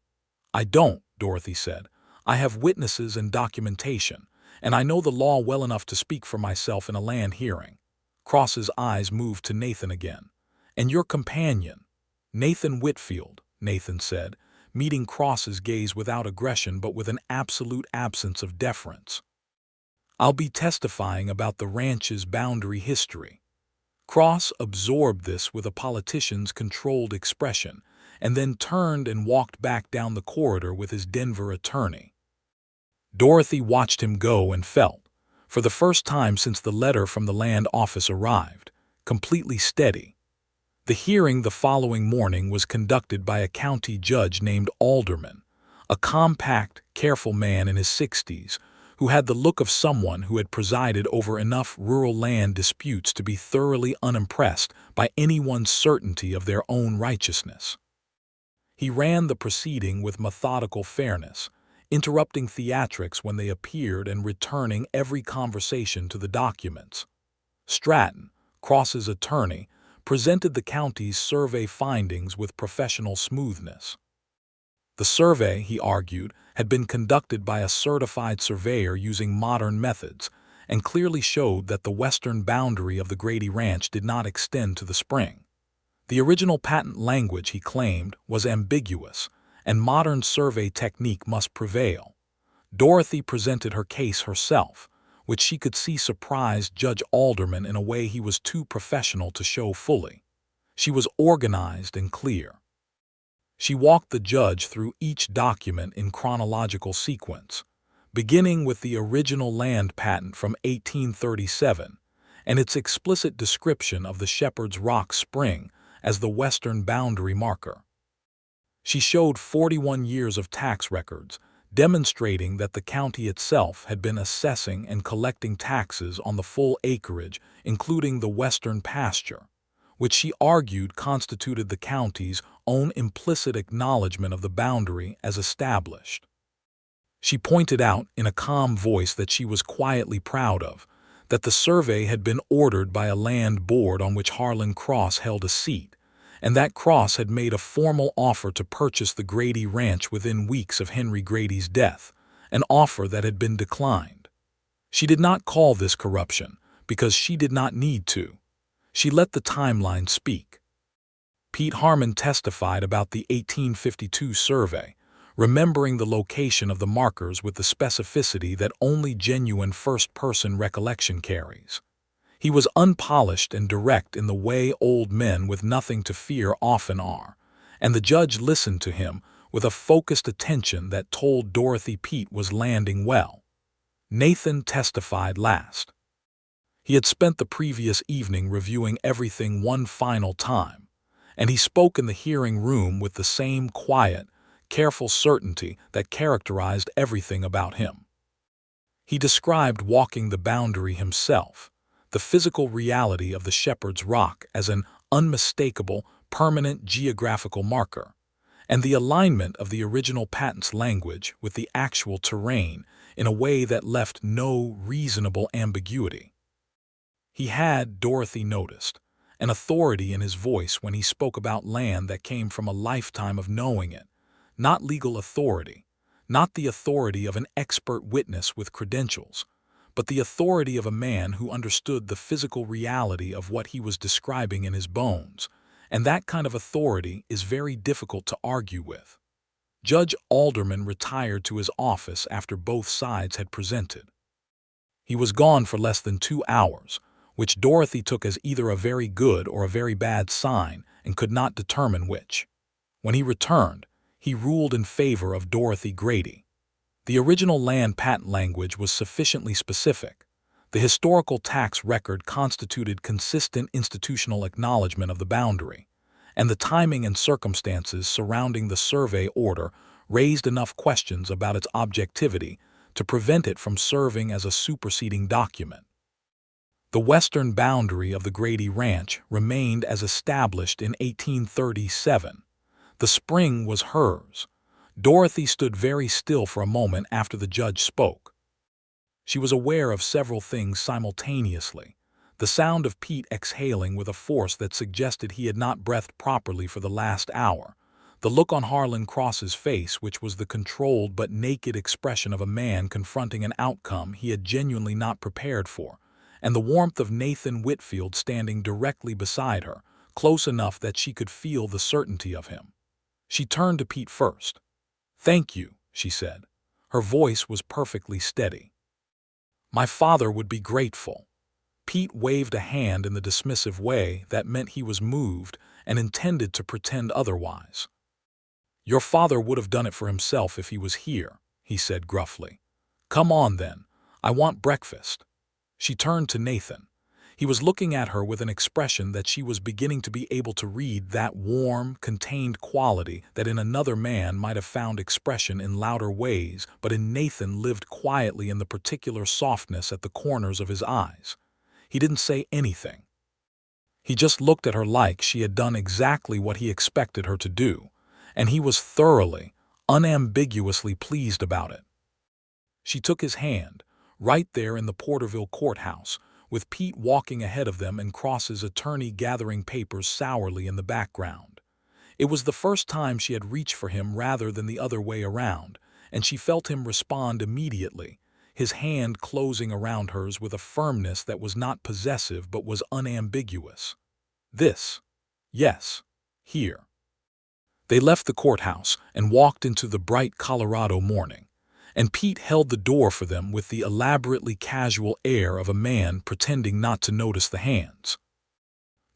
"I don't," Dorothy said. "I have witnesses and documentation, and I know the law well enough to speak for myself in a land hearing." Cross's eyes moved to Nathan again. "And your companion?" "Nathan Whitfield," Nathan said, meeting Cross's gaze without aggression but with an absolute absence of deference. "I'll be testifying about the ranch's boundary history." Cross absorbed this with a politician's controlled expression, and then turned and walked back down the corridor with his Denver attorney. Dorothy watched him go and felt, for the first time since the letter from the land office arrived, completely steady. The hearing the following morning was conducted by a county judge named Alderman, a compact, careful man in his 60s, who had the look of someone who had presided over enough rural land disputes to be thoroughly unimpressed by anyone's certainty of their own righteousness. He ran the proceeding with methodical fairness, interrupting theatrics when they appeared and returning every conversation to the documents. Stratton, Cross's attorney, presented the county's survey findings with professional smoothness. The survey, he argued, had been conducted by a certified surveyor using modern methods, and clearly showed that the western boundary of the Grady Ranch did not extend to the spring. The original patent language, he claimed, was ambiguous, and modern survey technique must prevail. Dorothy presented her case herself, which she could see surprised Judge Alderman in a way he was too professional to show fully. She was organized and clear. She walked the judge through each document in chronological sequence, beginning with the original land patent from 1837 and its explicit description of the Shepherd's Rock Spring as the western boundary marker. She showed 41 years of tax records, demonstrating that the county itself had been assessing and collecting taxes on the full acreage, including the western pasture, which she argued constituted the county's own implicit acknowledgement of the boundary as established. She pointed out in a calm voice that she was quietly proud of, that the survey had been ordered by a land board on which Harlan Cross held a seat, and that Cross had made a formal offer to purchase the Grady Ranch within weeks of Henry Grady's death, an offer that had been declined. She did not call this corruption, because she did not need to. She let the timeline speak. Pete Harmon testified about the 1852 survey, remembering the location of the markers with the specificity that only genuine first-person recollection carries. He was unpolished and direct in the way old men with nothing to fear often are, and the judge listened to him with a focused attention that told Dorothy Pete was landing well. Nathan testified last. He had spent the previous evening reviewing everything one final time, and he spoke in the hearing room with the same quiet, careful certainty that characterized everything about him. He described walking the boundary himself, the physical reality of the Shepherd's Rock as an unmistakable, permanent geographical marker, and the alignment of the original patent's language with the actual terrain in a way that left no reasonable ambiguity. He had, Dorothy noticed, an authority in his voice when he spoke about land that came from a lifetime of knowing it, not legal authority, not the authority of an expert witness with credentials, but the authority of a man who understood the physical reality of what he was describing in his bones, and that kind of authority is very difficult to argue with. Judge Alderman retired to his office after both sides had presented. He was gone for less than 2 hours, which Dorothy took as either a very good or a very bad sign and could not determine which. When he returned, he ruled in favor of Dorothy Grady. The original land patent language was sufficiently specific. The historical tax record constituted consistent institutional acknowledgement of the boundary, and the timing and circumstances surrounding the survey order raised enough questions about its objectivity to prevent it from serving as a superseding document. The western boundary of the Grady Ranch remained as established in 1837. The spring was hers. Dorothy stood very still for a moment after the judge spoke. She was aware of several things simultaneously. The sound of Pete exhaling with a force that suggested he had not breathed properly for the last hour. The look on Harlan Cross's face, which was the controlled but naked expression of a man confronting an outcome he had genuinely not prepared for, and the warmth of Nathan Whitfield standing directly beside her, close enough that she could feel the certainty of him. She turned to Pete first. "Thank you," she said. Her voice was perfectly steady. "My father would be grateful." Pete waved a hand in the dismissive way that meant he was moved and intended to pretend otherwise. "Your father would have done it for himself if he was here," he said gruffly. "Come on then, I want breakfast." She turned to Nathan. He was looking at her with an expression that she was beginning to be able to read, that warm, contained quality that in another man might have found expression in louder ways, but in Nathan lived quietly in the particular softness at the corners of his eyes. He didn't say anything. He just looked at her like she had done exactly what he expected her to do, and he was thoroughly, unambiguously pleased about it. She took his hand, right there in the Porterville courthouse, with Pete walking ahead of them and Cross's attorney gathering papers sourly in the background. It was the first time she had reached for him rather than the other way around, and she felt him respond immediately, his hand closing around hers with a firmness that was not possessive but was unambiguous. "This. Yes. Here." They left the courthouse and walked into the bright Colorado morning, and Pete held the door for them with the elaborately casual air of a man pretending not to notice the hands.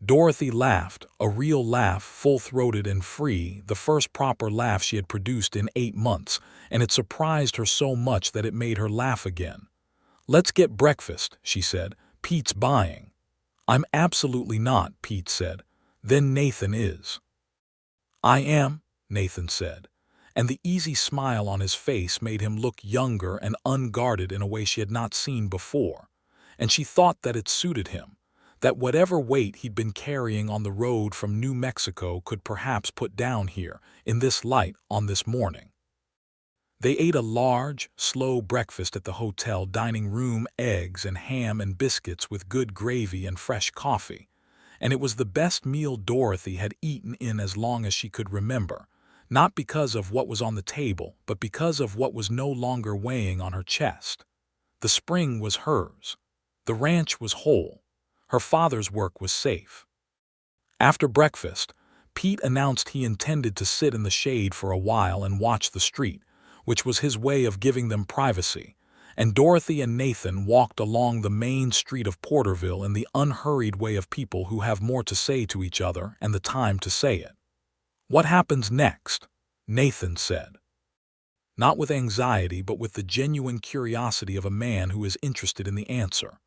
Dorothy laughed, a real laugh, full-throated and free, the first proper laugh she had produced in 8 months, and it surprised her so much that it made her laugh again. "Let's get breakfast," she said. "Pete's buying." "I'm absolutely not," Pete said. "Then Nathan is." "I am," Nathan said, and the easy smile on his face made him look younger and unguarded in a way she had not seen before, and she thought that it suited him, that whatever weight he'd been carrying on the road from New Mexico could perhaps put down here, in this light, on this morning. They ate a large, slow breakfast at the hotel dining room, eggs and ham and biscuits with good gravy and fresh coffee, and it was the best meal Dorothy had eaten in as long as she could remember, not because of what was on the table, but because of what was no longer weighing on her chest. The spring was hers. The ranch was whole. Her father's work was safe. After breakfast, Pete announced he intended to sit in the shade for a while and watch the street, which was his way of giving them privacy, and Dorothy and Nathan walked along the main street of Porterville in the unhurried way of people who have more to say to each other and the time to say it. "What happens next?" Nathan said. Not with anxiety, but with the genuine curiosity of a man who is interested in the answer.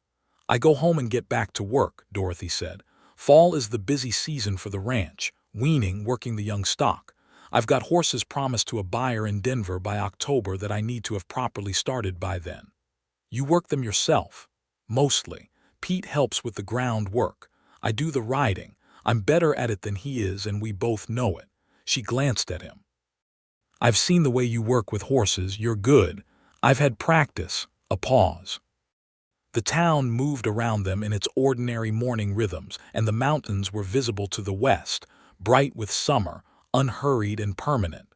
"I go home and get back to work," Dorothy said. "Fall is the busy season for the ranch, weaning, working the young stock. I've got horses promised to a buyer in Denver by October that I need to have properly started by then." "You work them yourself?" "Mostly. Pete helps with the ground work. I do the riding. I'm better at it than he is, and we both know it." She glanced at him. "I've seen the way you work with horses. You're good. I've had practice." A pause. The town moved around them in its ordinary morning rhythms, and the mountains were visible to the west, bright with summer, unhurried and permanent.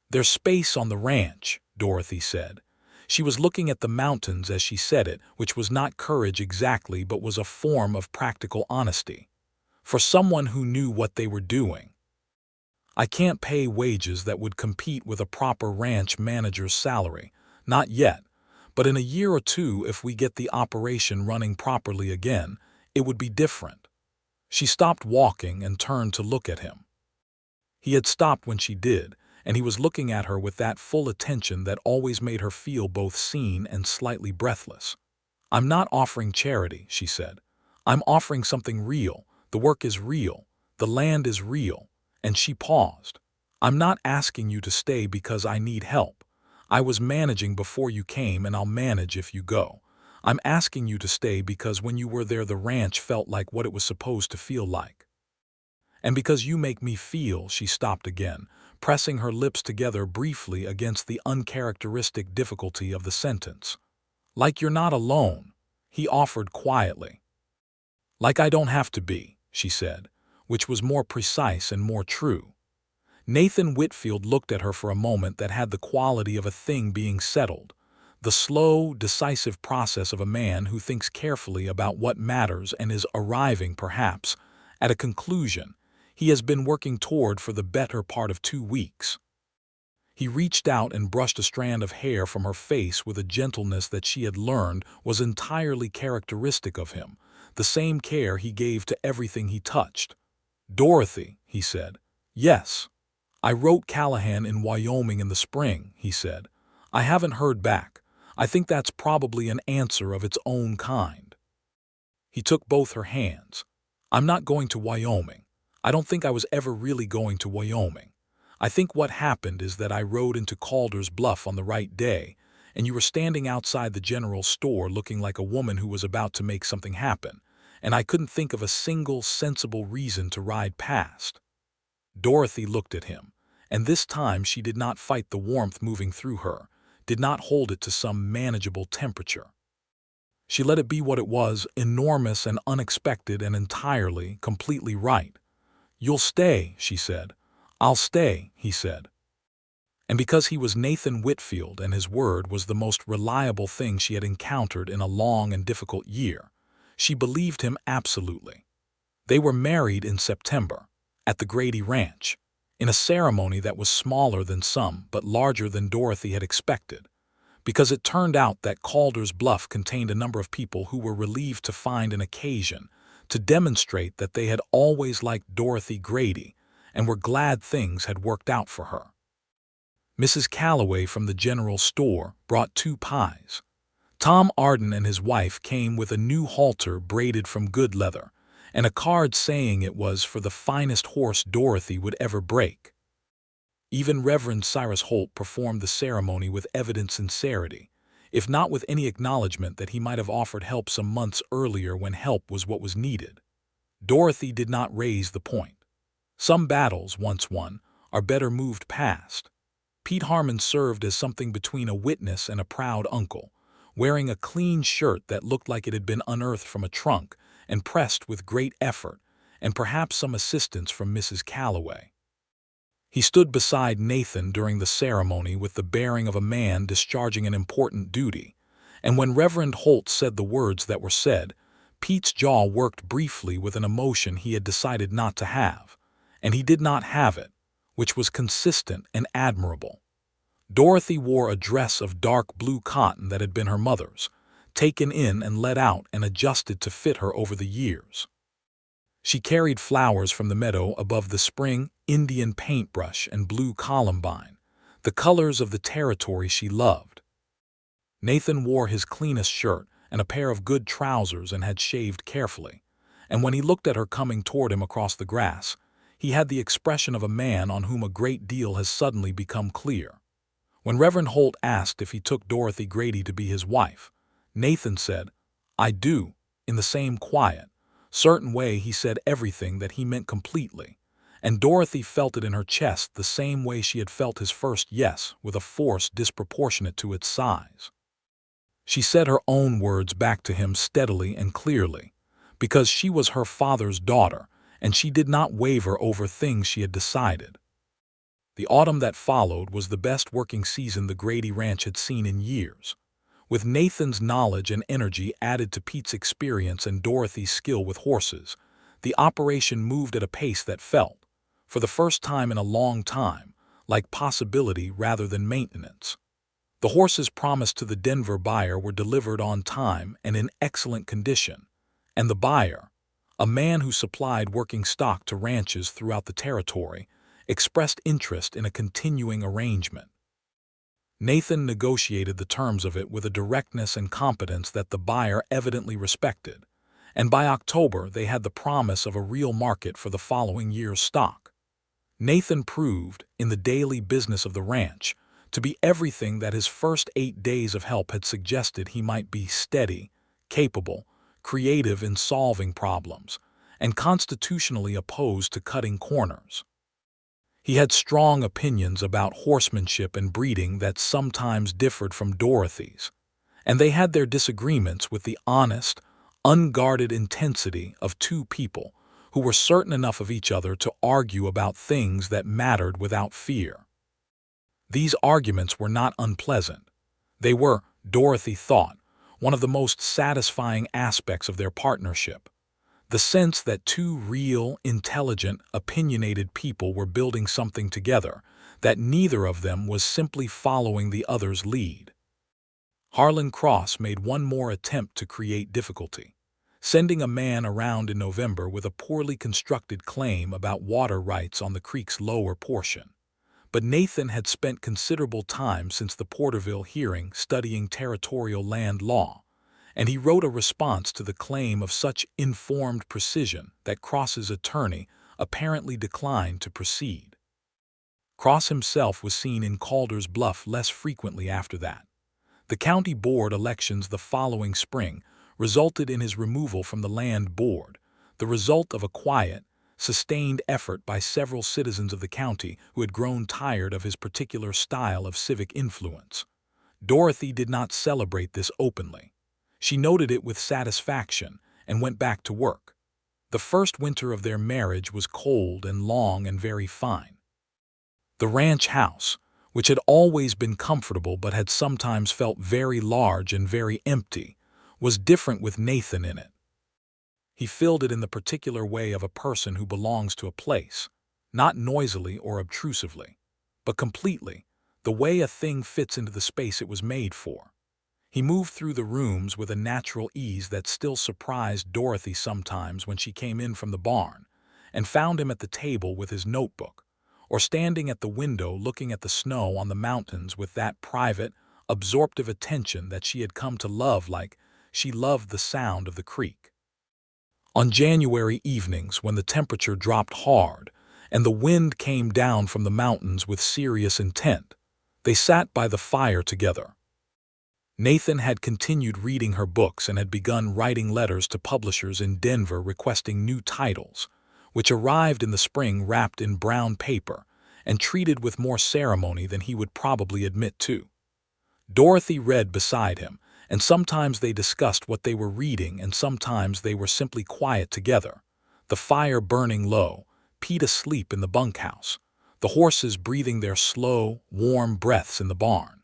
"There's space on the ranch," Dorothy said. She was looking at the mountains as she said it, which was not courage exactly, but was a form of practical honesty. "For someone who knew what they were doing. I can't pay wages that would compete with a proper ranch manager's salary. Not yet. But in a year or two, if we get the operation running properly again, it would be different." She stopped walking and turned to look at him. He had stopped when she did, and he was looking at her with that full attention that always made her feel both seen and slightly breathless. "I'm not offering charity," she said. "I'm offering something real. The work is real. The land is real." And she paused. "I'm not asking you to stay because I need help. I was managing before you came, and I'll manage if you go. I'm asking you to stay because when you were there the ranch felt like what it was supposed to feel like. And because you make me feel," she stopped again, pressing her lips together briefly against the uncharacteristic difficulty of the sentence. "Like you're not alone," he offered quietly. "Like I don't have to be," she said, which was more precise and more true. Nathan Whitfield looked at her for a moment that had the quality of a thing being settled, the slow, decisive process of a man who thinks carefully about what matters and is arriving, perhaps, at a conclusion he has been working toward for the better part of 2 weeks. He reached out and brushed a strand of hair from her face with a gentleness that she had learned was entirely characteristic of him, the same care he gave to everything he touched. "Dorothy," he said. "Yes." "I wrote Callahan in Wyoming in the spring," he said. "I haven't heard back. I think that's probably an answer of its own kind." He took both her hands. "I'm not going to Wyoming. I don't think I was ever really going to Wyoming. I think what happened is that I rode into Calder's Bluff on the right day, and you were standing outside the general store looking like a woman who was about to make something happen, and I couldn't think of a single sensible reason to ride past." Dorothy looked at him, and this time she did not fight the warmth moving through her, did not hold it to some manageable temperature. She let it be what it was, enormous and unexpected and entirely, completely right. "You'll stay," she said. "I'll stay," he said. And because he was Nathan Whitfield and his word was the most reliable thing she had encountered in a long and difficult year, she believed him absolutely. They were married in September, at the Grady Ranch. in a ceremony that was smaller than some but larger than Dorothy had expected, because it turned out that Calder's Bluff contained a number of people who were relieved to find an occasion to demonstrate that they had always liked Dorothy Grady and were glad things had worked out for her. Mrs. Calloway from the general store brought 2 pies. Tom Arden and his wife came with a new halter braided from good leather, and a card saying it was for the finest horse Dorothy would ever break. Even Reverend Cyrus Holt performed the ceremony with evident sincerity, if not with any acknowledgement that he might have offered help some months earlier when help was what was needed. Dorothy did not raise the point. Some battles, once won, are better moved past. Pete Harmon served as something between a witness and a proud uncle, wearing a clean shirt that looked like it had been unearthed from a trunk and pressed with great effort, and perhaps some assistance from Mrs. Calloway. He stood beside Nathan during the ceremony with the bearing of a man discharging an important duty, and when Reverend Holt said the words that were said, Pete's jaw worked briefly with an emotion he had decided not to have, and he did not have it, which was consistent and admirable. Dorothy wore a dress of dark blue cotton that had been her mother's, taken in and let out and adjusted to fit her over the years. She carried flowers from the meadow above the spring Indian paintbrush and blue columbine, the colors of the territory she loved. Nathan wore his cleanest shirt and a pair of good trousers and had shaved carefully, and when he looked at her coming toward him across the grass, he had the expression of a man on whom a great deal has suddenly become clear. When Reverend Holt asked if he took Dorothy Grady to be his wife, Nathan said, "I do," in the same quiet, certain way he said everything that he meant completely, and Dorothy felt it in her chest the same way she had felt his first yes with a force disproportionate to its size. She said her own words back to him steadily and clearly, because she was her father's daughter, and she did not waver over things she had decided. The autumn that followed was the best working season the Grady Ranch had seen in years. With Nathan's knowledge and energy added to Pete's experience and Dorothy's skill with horses, the operation moved at a pace that felt, for the first time in a long time, like possibility rather than maintenance. The horses promised to the Denver buyer were delivered on time and in excellent condition, and the buyer, a man who supplied working stock to ranches throughout the territory, expressed interest in a continuing arrangement. Nathan negotiated the terms of it with a directness and competence that the buyer evidently respected, and by October they had the promise of a real market for the following year's stock. Nathan proved, in the daily business of the ranch, to be everything that his first 8 days of help had suggested he might be: steady, capable, creative in solving problems, and constitutionally opposed to cutting corners. He had strong opinions about horsemanship and breeding that sometimes differed from Dorothy's, and they had their disagreements with the honest, unguarded intensity of 2 people who were certain enough of each other to argue about things that mattered without fear. These arguments were not unpleasant. They were, Dorothy thought, one of the most satisfying aspects of their partnership. The sense that 2 real, intelligent, opinionated people were building something together, that neither of them was simply following the other's lead. Harlan Cross made one more attempt to create difficulty, sending a man around in November with a poorly constructed claim about water rights on the creek's lower portion. But Nathan had spent considerable time since the Porterville hearing studying territorial land law, and he wrote a response to the claim of such informed precision that Cross's attorney apparently declined to proceed. Cross himself was seen in Calder's Bluff less frequently after that. The county board elections the following spring resulted in his removal from the land board, the result of a quiet, sustained effort by several citizens of the county who had grown tired of his particular style of civic influence. Dorothy did not celebrate this openly. She noted it with satisfaction and went back to work. The first winter of their marriage was cold and long and very fine. The ranch house, which had always been comfortable but had sometimes felt very large and very empty, was different with Nathan in it. He filled it in the particular way of a person who belongs to a place. not noisily or obtrusively, but completely, the way a thing fits into the space it was made for. He moved through the rooms with a natural ease that still surprised Dorothy sometimes when she came in from the barn, and found him at the table with his notebook, or standing at the window looking at the snow on the mountains with that private, absorptive attention that she had come to love like she loved the sound of the creek. On January evenings, when the temperature dropped hard and the wind came down from the mountains with serious intent, they sat by the fire together. Nathan had continued reading her books and had begun writing letters to publishers in Denver requesting new titles, which arrived in the spring wrapped in brown paper and treated with more ceremony than he would probably admit to. Dorothy read beside him, and sometimes they discussed what they were reading and sometimes they were simply quiet together, the fire burning low, Pete asleep in the bunkhouse, the horses breathing their slow, warm breaths in the barn.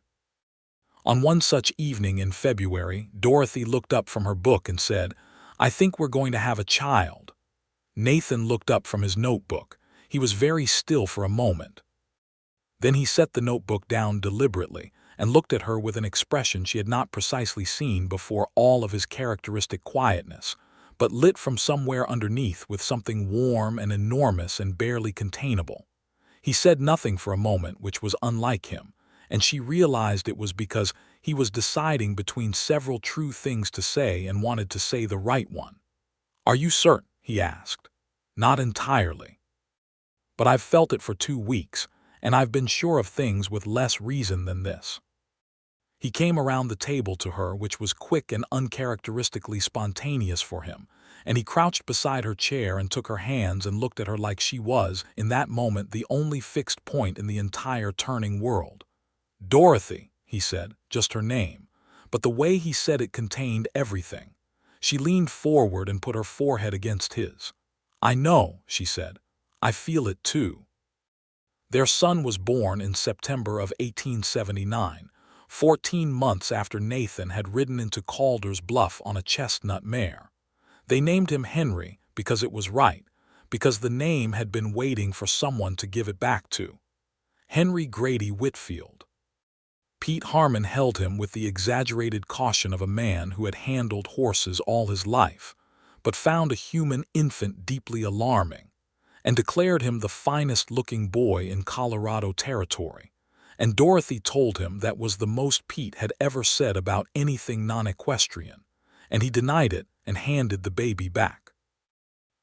On one such evening in February, Dorothy looked up from her book and said, "I think we're going to have a child." Nathan looked up from his notebook. He was very still for a moment. Then he set the notebook down deliberately and looked at her with an expression she had not precisely seen before, all of his characteristic quietness, but lit from somewhere underneath with something warm and enormous and barely containable. He said nothing for a moment, which was unlike him, and she realized it was because he was deciding between several true things to say and wanted to say the right one. "Are you certain?" he asked. "Not entirely. But I've felt it for 2 weeks, and I've been sure of things with less reason than this." He came around the table to her, which was quick and uncharacteristically spontaneous for him, and he crouched beside her chair and took her hands and looked at her like she was, in that moment, the only fixed point in the entire turning world. "Dorothy," he said, just her name, but the way he said it contained everything. She leaned forward and put her forehead against his. "I know," she said. "I feel it too." Their son was born in September of 1879, 14 months after Nathan had ridden into Calder's Bluff on a chestnut mare. They named him Henry because it was right, because the name had been waiting for someone to give it back to. Henry Grady Whitfield. Pete Harmon held him with the exaggerated caution of a man who had handled horses all his life, but found a human infant deeply alarming, and declared him the finest-looking boy in Colorado territory. And Dorothy told him that was the most Pete had ever said about anything non-equestrian, and he denied it and handed the baby back.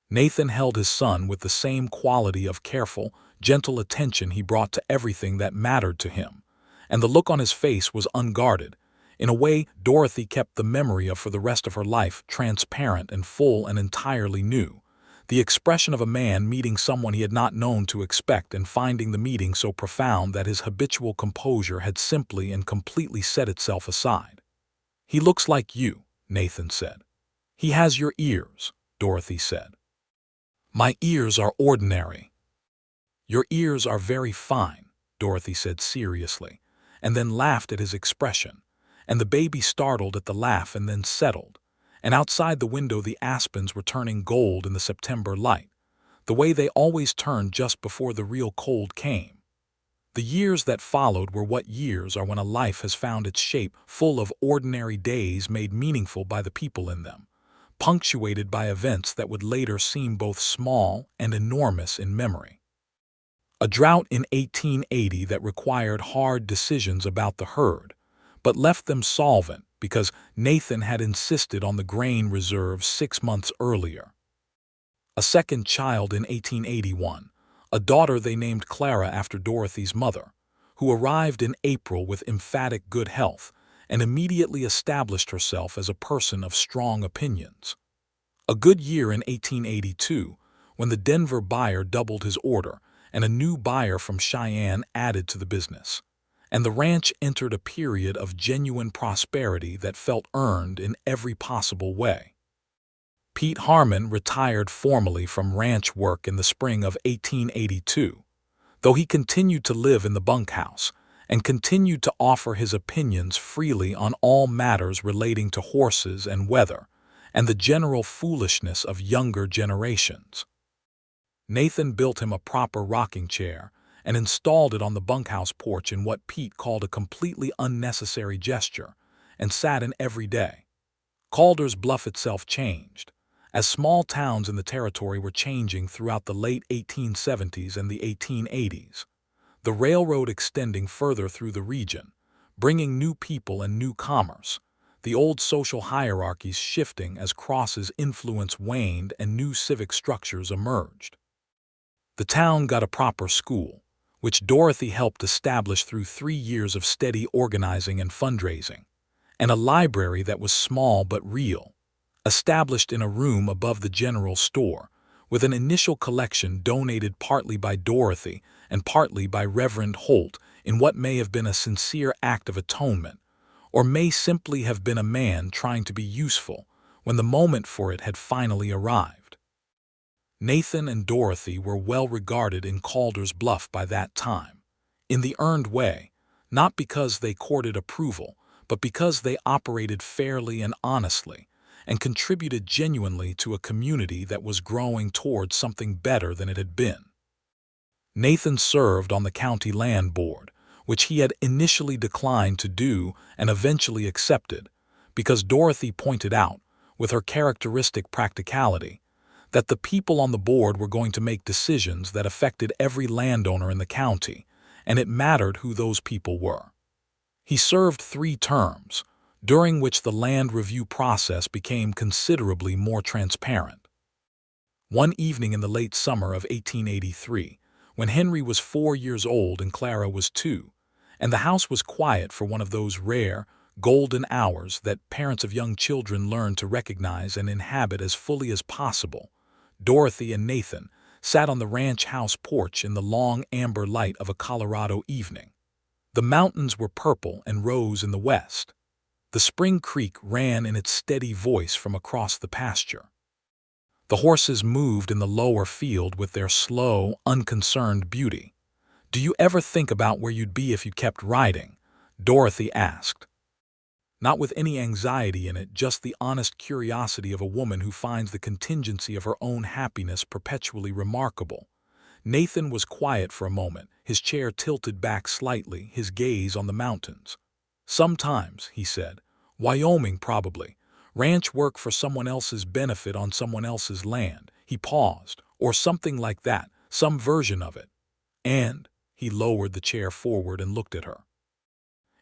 Nathan held his son with the same quality of careful, gentle attention he brought to everything that mattered to him, and the look on his face was unguarded, in a way Dorothy kept the memory of for the rest of her life, transparent and full and entirely new. The expression of a man meeting someone he had not known to expect and finding the meeting so profound that his habitual composure had simply and completely set itself aside. "He looks like you," Nathan said. "He has your ears," Dorothy said. "My ears are ordinary." "Your ears are very fine," Dorothy said seriously, and then laughed at his expression, and the baby startled at the laugh and then settled. And outside the window the aspens were turning gold in the September light, the way they always turned just before the real cold came. The years that followed were what years are when a life has found its shape, full of ordinary days made meaningful by the people in them, punctuated by events that would later seem both small and enormous in memory. A drought in 1880 that required hard decisions about the herd, but left them solvent because Nathan had insisted on the grain reserve 6 months earlier. A second child in 1881, a daughter they named Clara after Dorothy's mother, who arrived in April with emphatic good health and immediately established herself as a person of strong opinions. A good year in 1882, when the Denver buyer doubled his order and a new buyer from Cheyenne added to the business, and the ranch entered a period of genuine prosperity that felt earned in every possible way. Pete Harmon retired formally from ranch work in the spring of 1882, though he continued to live in the bunkhouse and continued to offer his opinions freely on all matters relating to horses and weather and the general foolishness of younger generations. Nathan built him a proper rocking chair and installed it on the bunkhouse porch in what Pete called a completely unnecessary gesture, and sat in every day. Calder's Bluff itself changed, as small towns in the territory were changing throughout the late 1870s and the 1880s. The railroad extending further through the region, bringing new people and new commerce, the old social hierarchies shifting as Cross's influence waned and new civic structures emerged. The town got a proper school, which Dorothy helped establish through 3 years of steady organizing and fundraising, and a library that was small but real, established in a room above the general store, with an initial collection donated partly by Dorothy and partly by Reverend Holt in what may have been a sincere act of atonement, or may simply have been a man trying to be useful when the moment for it had finally arrived. Nathan and Dorothy were well regarded in Calder's Bluff by that time, in the earned way, not because they courted approval, but because they operated fairly and honestly, and contributed genuinely to a community that was growing towards something better than it had been. Nathan served on the county land board, which he had initially declined to do and eventually accepted, because Dorothy pointed out, with her characteristic practicality, that the people on the board were going to make decisions that affected every landowner in the county, and it mattered who those people were. He served 3 terms, during which the land review process became considerably more transparent. One evening in the late summer of 1883, when Henry was 4 years old and Clara was 2, and the house was quiet for one of those rare, golden hours that parents of young children learn to recognize and inhabit as fully as possible, Dorothy and Nathan sat on the ranch house porch in the long amber light of a Colorado evening. The mountains were purple and rose in the west. The spring creek ran in its steady voice from across the pasture. The horses moved in the lower field with their slow, unconcerned beauty. "Do you ever think about where you'd be if you kept riding?" Dorothy asked. Not with any anxiety in it, just the honest curiosity of a woman who finds the contingency of her own happiness perpetually remarkable. Nathan was quiet for a moment, his chair tilted back slightly, his gaze on the mountains. "Sometimes," he said. "Wyoming, probably. Ranch work for someone else's benefit on someone else's land." He paused. "Or something like that, some version of it. And," he lowered the chair forward and looked at her.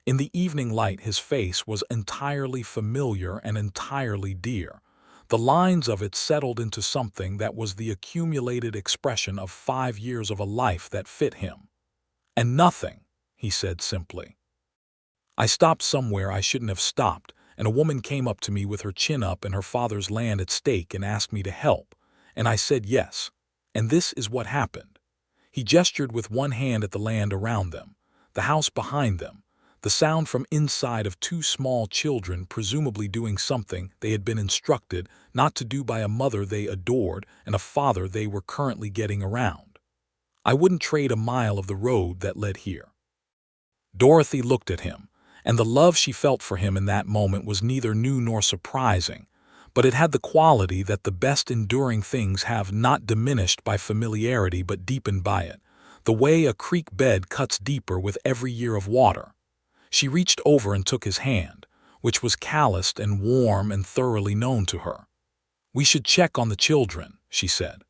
In the evening light his face was entirely familiar and entirely dear. The lines of it settled into something that was the accumulated expression of 5 years of a life that fit him. "And nothing," he said simply. "I stopped somewhere I shouldn't have stopped, and a woman came up to me with her chin up and her father's land at stake and asked me to help, and I said yes. And this is what happened." He gestured with one hand at the land around them, the house behind them, the sound from inside of 2 small children presumably doing something they had been instructed not to do by a mother they adored and a father they were currently getting around. "I wouldn't trade a mile of the road that led here." Dorothy looked at him, and the love she felt for him in that moment was neither new nor surprising, but it had the quality that the best enduring things have, not diminished by familiarity but deepened by it, the way a creek bed cuts deeper with every year of water. She reached over and took his hand, which was calloused and warm and thoroughly known to her. "We should check on the children," she said.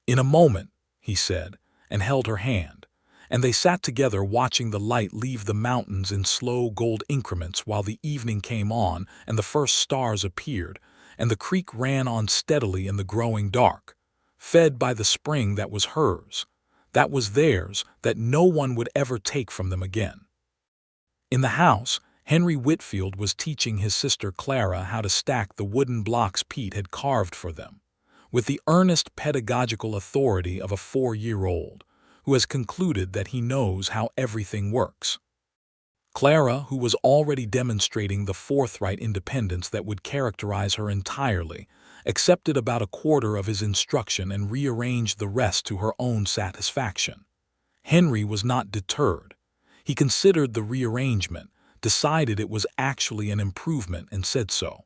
"In a moment," he said, and held her hand, and they sat together watching the light leave the mountains in slow gold increments while the evening came on and the first stars appeared, and the creek ran on steadily in the growing dark, fed by the spring that was hers, that was theirs, that no one would ever take from them again. In the house, Henry Whitfield was teaching his sister Clara how to stack the wooden blocks Pete had carved for them, with the earnest pedagogical authority of a 4-year-old, who has concluded that he knows how everything works. Clara, who was already demonstrating the forthright independence that would characterize her entirely, accepted about a quarter of his instruction and rearranged the rest to her own satisfaction. Henry was not deterred. He considered the rearrangement, decided it was actually an improvement, and said so.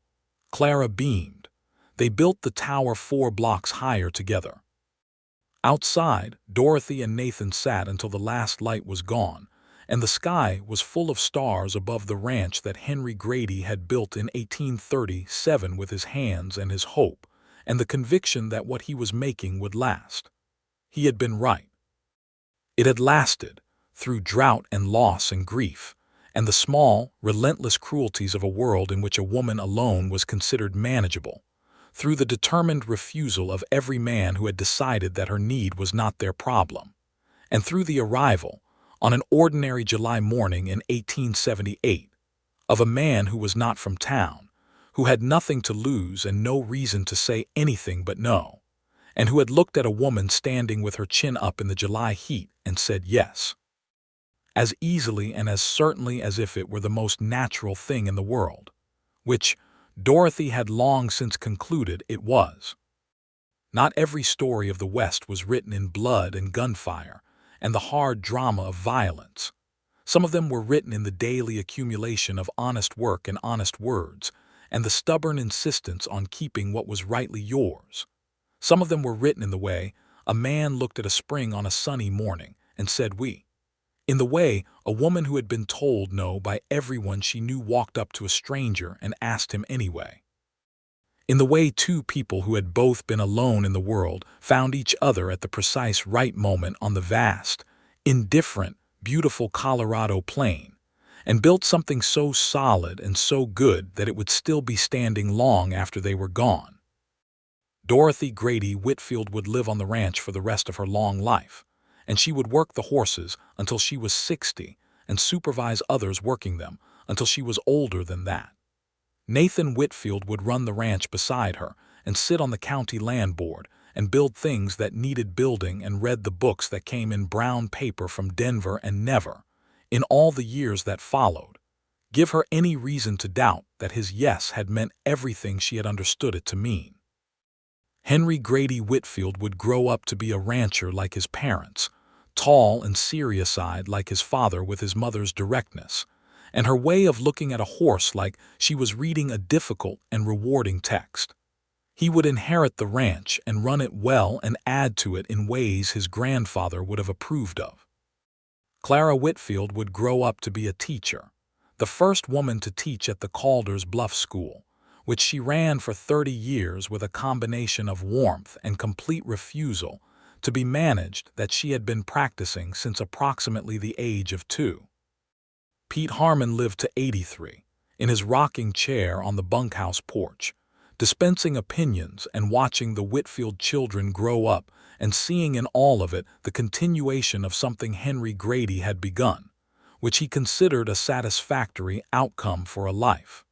Clara beamed. They built the tower 4 blocks higher together. Outside, Dorothy and Nathan sat until the last light was gone, and the sky was full of stars above the ranch that Henry Grady had built in 1837 with his hands and his hope, and the conviction that what he was making would last. He had been right. It had lasted, through drought and loss and grief, and the small, relentless cruelties of a world in which a woman alone was considered manageable, through the determined refusal of every man who had decided that her need was not their problem, and through the arrival, on an ordinary July morning in 1878, of a man who was not from town, who had nothing to lose and no reason to say anything but no, and who had looked at a woman standing with her chin up in the July heat and said yes, as easily and as certainly as if it were the most natural thing in the world, which Dorothy had long since concluded it was. Not every story of the West was written in blood and gunfire and the hard drama of violence. Some of them were written in the daily accumulation of honest work and honest words, and the stubborn insistence on keeping what was rightly yours. Some of them were written in the way a man looked at a spring on a sunny morning and said we. In the way a woman who had been told no by everyone she knew walked up to a stranger and asked him anyway. In the way two people who had both been alone in the world found each other at the precise right moment on the vast, indifferent, beautiful Colorado plain, and built something so solid and so good that it would still be standing long after they were gone. Dorothy Grady Whitfield would live on the ranch for the rest of her long life, and she would work the horses until she was 60 and supervise others working them until she was older than that. Nathan Whitfield would run the ranch beside her and sit on the county land board and build things that needed building and read the books that came in brown paper from Denver and never, in all the years that followed, give her any reason to doubt that his yes had meant everything she had understood it to mean. Henry Grady Whitfield would grow up to be a rancher like his parents, tall and serious-eyed like his father with his mother's directness, and her way of looking at a horse like she was reading a difficult and rewarding text. He would inherit the ranch and run it well and add to it in ways his grandfather would have approved of. Clara Whitfield would grow up to be a teacher, the first woman to teach at the Calder's Bluff school, which she ran for 30 years with a combination of warmth and complete refusal to be managed that she had been practicing since approximately the age of 2. Pete Harmon lived to 83, in his rocking chair on the bunkhouse porch, dispensing opinions and watching the Whitfield children grow up and seeing in all of it the continuation of something Henry Grady had begun, which he considered a satisfactory outcome for a life.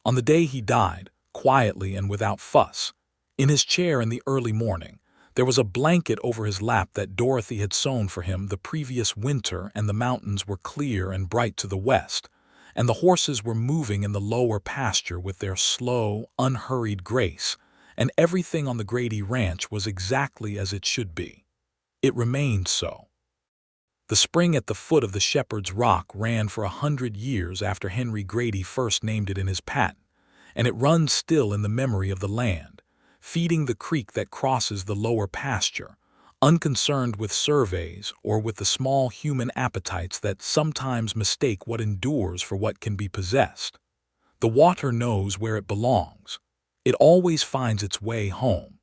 On the day he died, quietly and without fuss, in his chair in the early morning, there was a blanket over his lap that Dorothy had sewn for him the previous winter, and the mountains were clear and bright to the west, and the horses were moving in the lower pasture with their slow, unhurried grace, and everything on the Grady ranch was exactly as it should be. It remained so. The spring at the foot of the Shepherd's Rock ran for 100 years after Henry Grady first named it in his patent, and it runs still in the memory of the land, feeding the creek that crosses the lower pasture, unconcerned with surveys or with the small human appetites that sometimes mistake what endures for what can be possessed. The water knows where it belongs. It always finds its way home.